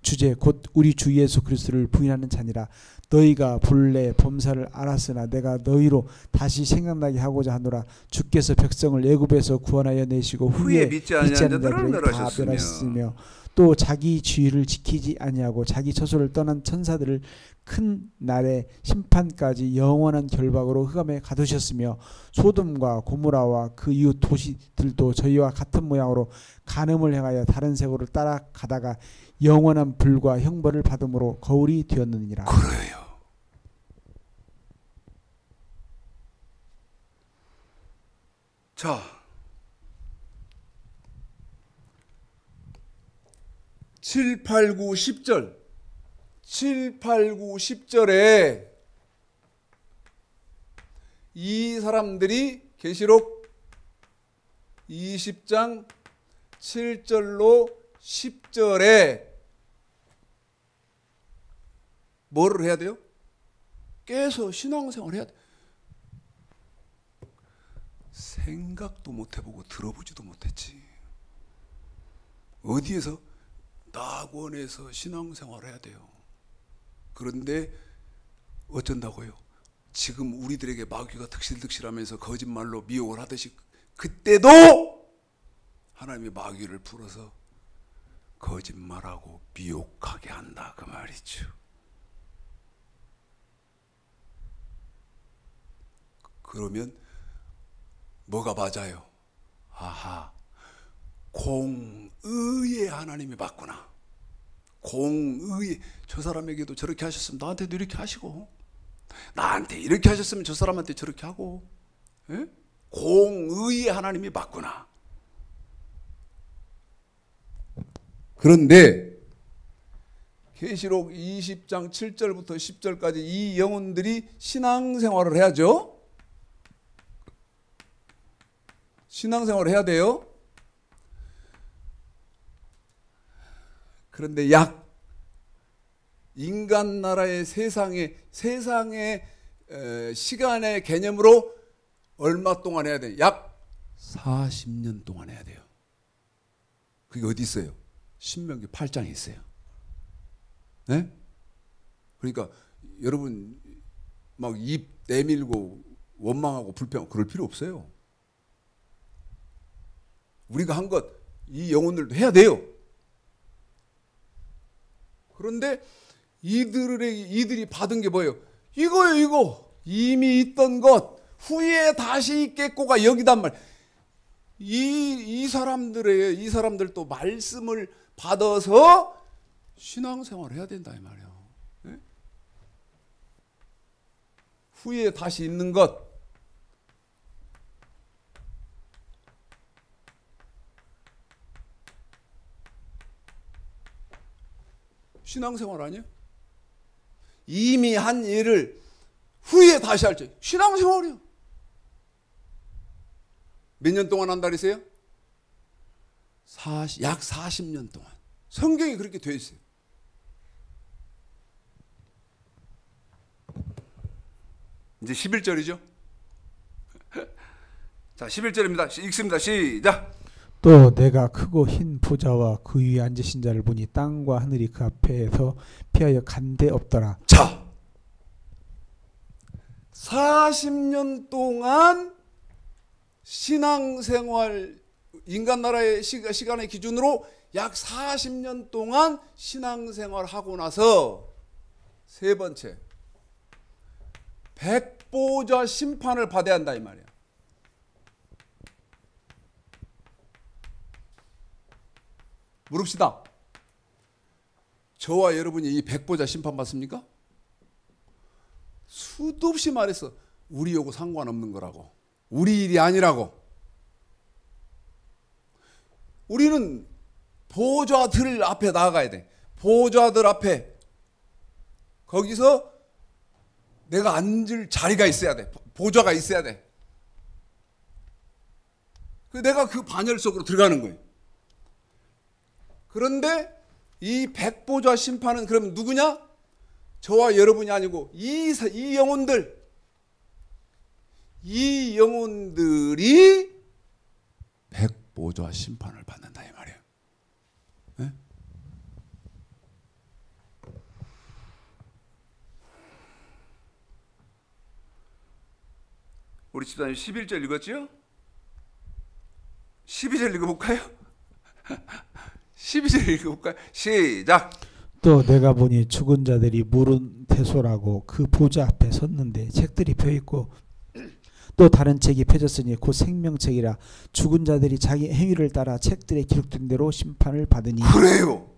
주제 곧 우리 주 예수 그리스도를 부인하는 자니라. 너희가 본래 범사를 알았으나 내가 너희로 다시 생각나게 하고자 하노라. 주께서 백성을 애굽에서 구원하여 내시고 후에 믿지 않는 자들을 다 멸하셨으며 또 자기 주의를 지키지 아니하고 자기 처소를 떠난 천사들을 큰 날의 심판까지 영원한 결박으로 흑암에 가두셨으며 소돔과 고모라와 그 이웃 도시들도 저희와 같은 모양으로 간음을 행하여 다른 세고를 따라가다가 영원한 불과 형벌을 받음으로 거울이 되었느니라. 그래요. 자, 7, 8, 9, 10절 7, 8, 9, 10절에 이 사람들이 계시록 20장 7절로 10절에 뭐를 해야 돼요? 깨서 신앙생활을 해야 돼. 생각도 못 해보고 들어보지도 못했지. 어디에서? 낙원에서 신앙생활을 해야 돼요. 그런데 어쩐다고요? 지금 우리들에게 마귀가 득실득실하면서 거짓말로 미혹을 하듯이 그때도 하나님이 마귀를 풀어서 거짓말하고 미혹하게 한다 그 말이죠. 그러면 뭐가 맞아요? 아하, 공의의 하나님이 맞구나. 공의, 저 사람에게도 저렇게 하셨으면 나한테도 이렇게 하시고, 나한테 이렇게 하셨으면 저 사람한테 저렇게 하고, 에? 공의의 하나님이 맞구나. 그런데 계시록 20장 7절부터 10절까지 이 영혼들이 신앙생활을 해야죠. 신앙생활을 해야 돼요. 그런데 약 인간 나라의 세상의 시간의 개념으로 얼마 동안 해야 돼요? 약 40년 동안 해야 돼요. 그게 어디 있어요? 신명기 8장에 있어요. 네? 그러니까 여러분 막 입 내밀고 원망하고 불평 그럴 필요 없어요. 우리가 한 것 이 영혼들도 해야 돼요. 그런데 이들이 받은 게 뭐예요? 이거요, 이거. 이미 있던 것 후에 다시 있겠고가 여기단 말. 이 사람들도 말씀을 받아서 신앙생활을 해야 된다 이 말이에요. 네? 후에 다시 있는 것. 신앙생활 아니에요? 이미 한 일을 후에 다시 할 때 신앙생활이요. 몇 년 동안 한다 그랬어요? 약 40년 동안. 성경이 그렇게 되어 있어요. 이제 11절이죠. 자, 11절입니다. 읽습니다. 시작. 또 내가 크고 흰 보좌와 그 위에 앉으신 자를 보니 땅과 하늘이 그 앞에서 피하여 간데 없더라. 자, 40년 동안 신앙생활, 인간 나라의 시간의 기준으로 약 40년 동안 신앙생활 하고 나서 세 번째, 백보좌 심판을 받아야 한다 이 말이야. 물읍시다. 저와 여러분이 이 백보자 심판 받습니까? 수도 없이 말했어. 우리 요구 상관없는 거라고. 우리 일이 아니라고. 우리는 보좌들 앞에 나아가야 돼. 보좌들 앞에. 거기서 내가 앉을 자리가 있어야 돼. 보좌가 있어야 돼. 내가 그 반열 속으로 들어가는 거예요. 그런데 이 백보좌 심판은 그럼 누구냐? 저와 여러분이 아니고 이 영혼들이 백보좌 심판을 받는다 이 말이에요. 네? 우리 집사님 11절 읽었죠? 12절 읽어볼까요? 12절 읽어볼까요? 시작. 또 내가 보니 죽은 자들이 물은 대소라고 그 보좌 앞에 섰는데 책들이 펴있고 또 다른 책이 펴졌으니 곧 생명책이라. 죽은 자들이 자기 행위를 따라 책들에 기록된 대로 심판을 받으니. 그래요.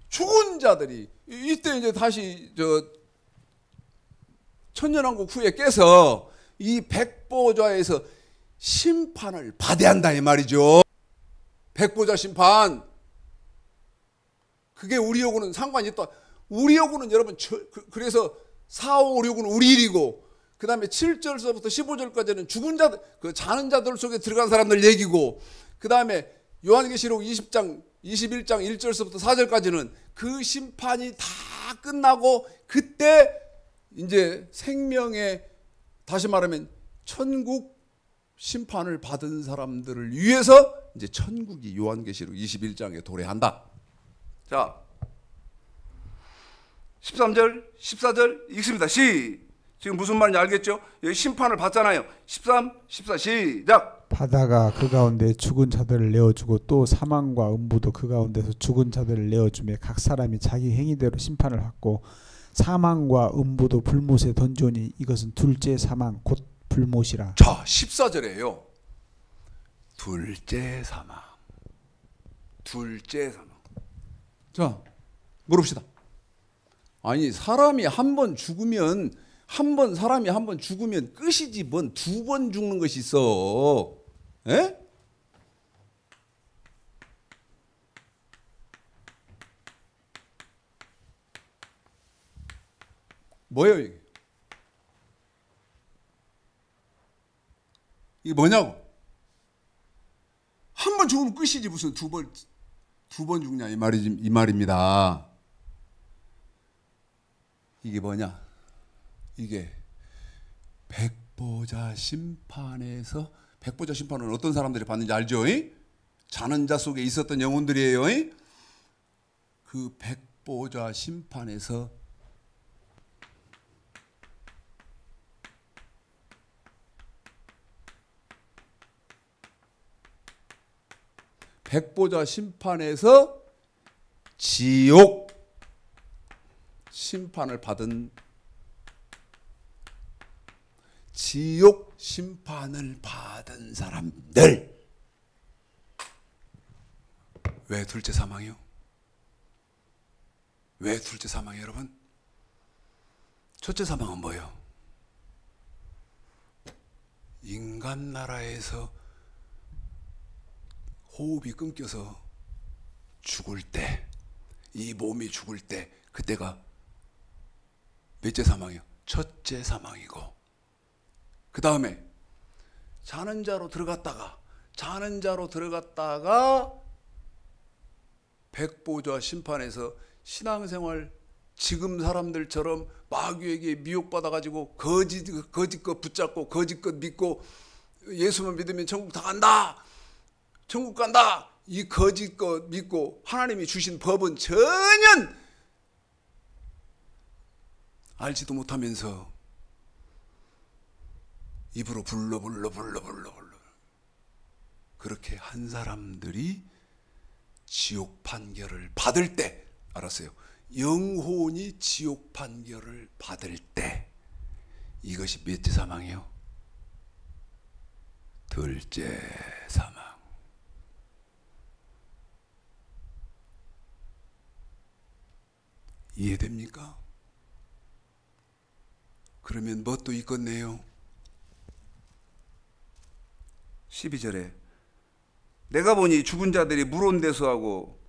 죽은 자들이 이때 이제 다시 저 천년왕국 후에 깨서 이 백보좌에서 심판을 받아야 한다 이 말이죠. 백보좌 심판. 그게 우리하고는 상관이 있다. 우리하고는 여러분 그래서 4, 5, 6은 우리 일이고, 그 다음에 7절서부터 15절까지는 죽은 자들, 그 자는 자들 속에 들어간 사람들 얘기고, 그 다음에 요한계시록 20장 21장 1절서부터 4절까지는 그 심판이 다 끝나고 그때 이제 생명의, 다시 말하면 천국 심판을 받은 사람들을 위해서 이제 천국이 요한계시록 21장에 도래한다. 자, 13절, 14절 읽습니다. 지금 무슨 말인지 알겠죠? 여기 심판을 받잖아요. 13, 14 시작. 바다가 그 가운데 죽은 자들을 내어주고 또 사망과 음부도 그 가운데서 죽은 자들을 내어주며 각 사람이 자기 행위대로 심판을 받고 사망과 음부도 불못에 던져오니 이것은 둘째 사망 곧 불못이라. 자, 14절에요. 둘째 사망. 둘째 사망. 자, 물읍시다. 아니, 사람이 한 번 죽으면, 사람이 한 번 죽으면 끝이지 뭔 두 번 죽는 것이 있어. 에? 뭐예요 이게? 이게 뭐냐고? 한 번 죽으면 끝이지 무슨 두 번 죽냐 이 말입니다. 이게 뭐냐? 이게 백보자 심판에서, 백보자 심판은 어떤 사람들이 받는지 알죠? 자는 자 속에 있었던 영혼들이에요. 그 백보자 심판에서 지옥 심판을 받은, 지옥 심판을 받은 사람들. 왜 둘째 사망이요? 왜 둘째 사망이요, 여러분? 첫째 사망은 뭐예요? 인간 나라에서 호흡이 끊겨서 죽을 때, 이 몸이 죽을 때, 그때가 몇째 사망이요? 첫째 사망이고, 그 다음에 자는 자로 들어갔다가 백보좌 심판에서 신앙생활 지금 사람들처럼 마귀에게 미혹받아가지고 거짓 것 붙잡고 거짓 것 믿고 예수만 믿으면 천국 다 간다, 천국 간다, 이 거짓 것 믿고 하나님이 주신 법은 전혀 알지도 못하면서 입으로 불러 그렇게 한 사람들이 지옥 판결을 받을 때, 알았어요? 영혼이 지옥 판결을 받을 때, 이것이 몇째 사망이요? 둘째 사망. 이해됩니까? 그러면 뭣도 있겠네요. 12절에 내가 보니 죽은 자들이 물온대수하고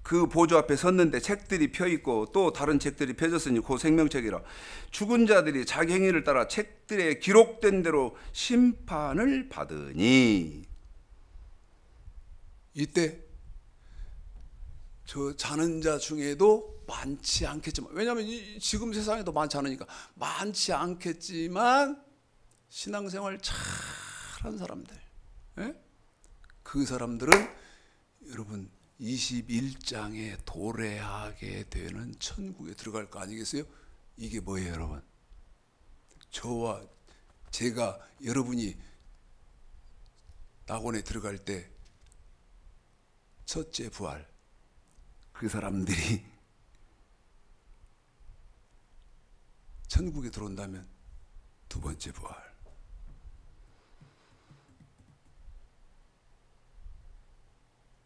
그 보좌 앞에 섰는데 책들이 펴있고 또 다른 책들이 펴졌으니 그 생명책이라. 죽은 자들이 자기 행위를 따라 책들에 기록된 대로 심판을 받으니. 이때 저 자는 자 중에도 많지 않겠지만, 왜냐하면 지금 세상에도 많지 않으니까 많지 않겠지만 신앙생활 잘한 사람들, 그 사람들은 여러분 21장에 도래하게 되는 천국에 들어갈 거 아니겠어요? 이게 뭐예요, 여러분? 저와 제가 여러분이 낙원에 들어갈 때 첫째 부활, 그 사람들이 천국에 들어온다면 두 번째 부활.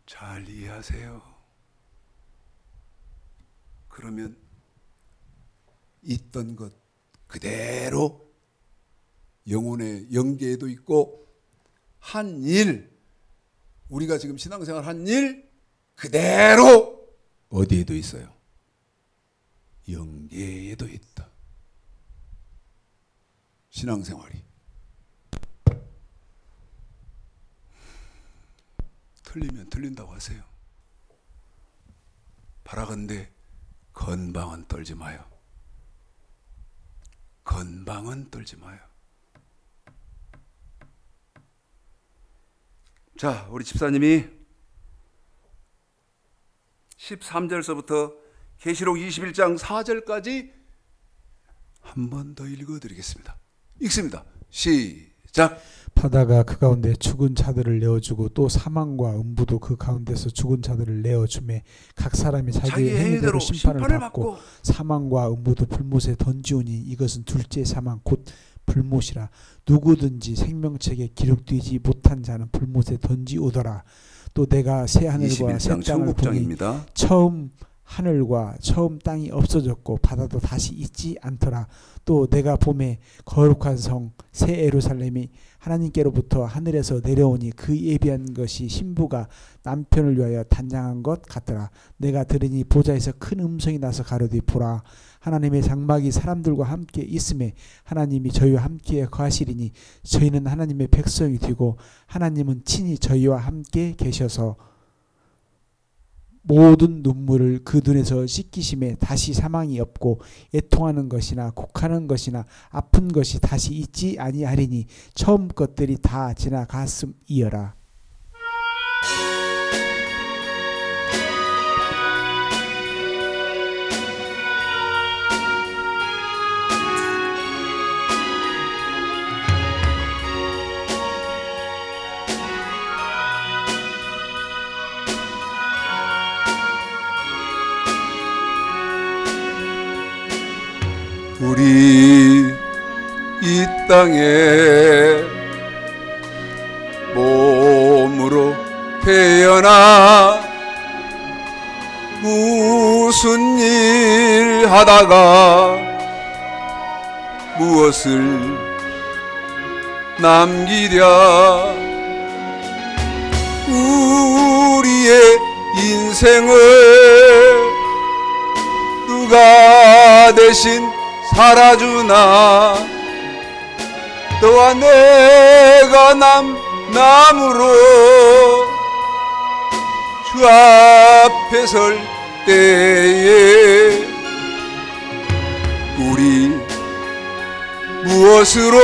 잘 이해하세요. 그러면 있던 것 그대로 영혼의 영계에도 있고, 한 일, 우리가 지금 신앙생활 한 일 그대로 어디에도 있어요? 영계에도 있다. 신앙생활이 틀리면 틀린다고 하세요. 바라건대 건방은 떨지 마요. 건방은 떨지 마요. 자, 우리 집사님이 13절서부터 계시록 21장 4절까지 한 번 더 읽어드리겠습니다. 읽습니다. 시작. 바다가 그 가운데 죽은 자들을 내어주고 또 사망과 음부도 그 가운데서 죽은 자들을 내어주매 각 사람이 자기의 행위대로 심판을 받고 사망과 음부도 불못에 던지오니 이것은 둘째 사망 곧 불못이라. 누구든지 생명책에 기록되지 못한 자는 불못에 던지오더라. 또 내가 새 하늘과 새 땅을 보니 처음 하늘과 처음 땅이 없어졌고 바다도 다시 있지 않더라. 또 내가 봄에 거룩한 성 새 예루살렘이 하나님께로부터 하늘에서 내려오니 그 예비한 것이 신부가 남편을 위하여 단장한 것 같더라. 내가 들으니 보좌에서 큰 음성이 나서 가로되 보라, 하나님의 장막이 사람들과 함께 있음에 하나님이 저희와 함께 거하시리니 저희는 하나님의 백성이 되고 하나님은 친히 저희와 함께 계셔서 모든 눈물을 그 눈에서 씻기심에 다시 사망이 없고 애통하는 것이나 곡하는 것이나 아픈 것이 다시 있지 아니하리니 처음 것들이 다 지나갔음이여라. 우리 이 땅에 몸으로 태어나 무슨 일 하다가 무엇을 남기랴. 우리의 인생을 누가 대신 살아주나. 너와 내가 남으로 주 앞에 설 때에 우리 무엇으로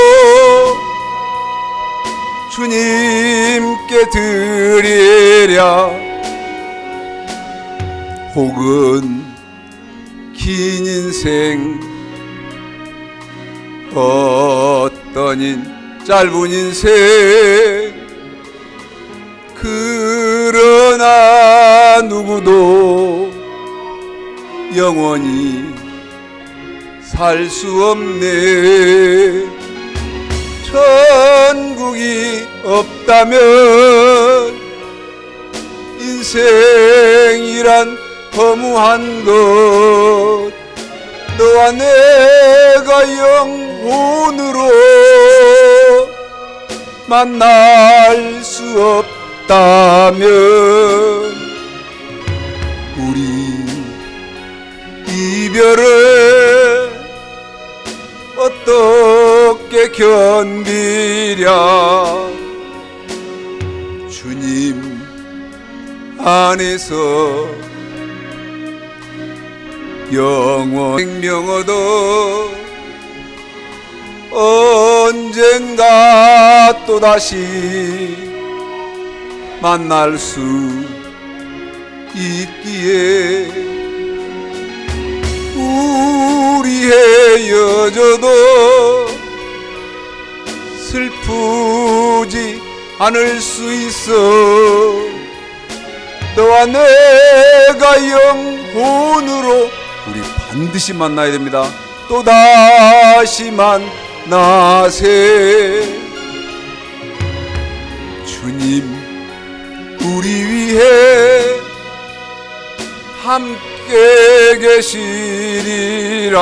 주님께 드리랴. 혹은 긴 인생 어떠닌 짧은 인생 그러나 누구도 영원히 살 수 없네. 천국이 없다면 인생이란 허무한 것. 너와 내가 영혼으로 만날 수 없다면 우리 이별을 어떻게 견디랴. 주님 안에서 영원 생명 얻어 언젠가 또다시 만날 수 있기에 우리의 헤어져도 슬프지 않을 수 있어. 너와 내가 영혼으로 우리 반드시 만나야 됩니다. 또다시 만나세. 주님 우리 위해 함께 계시리라.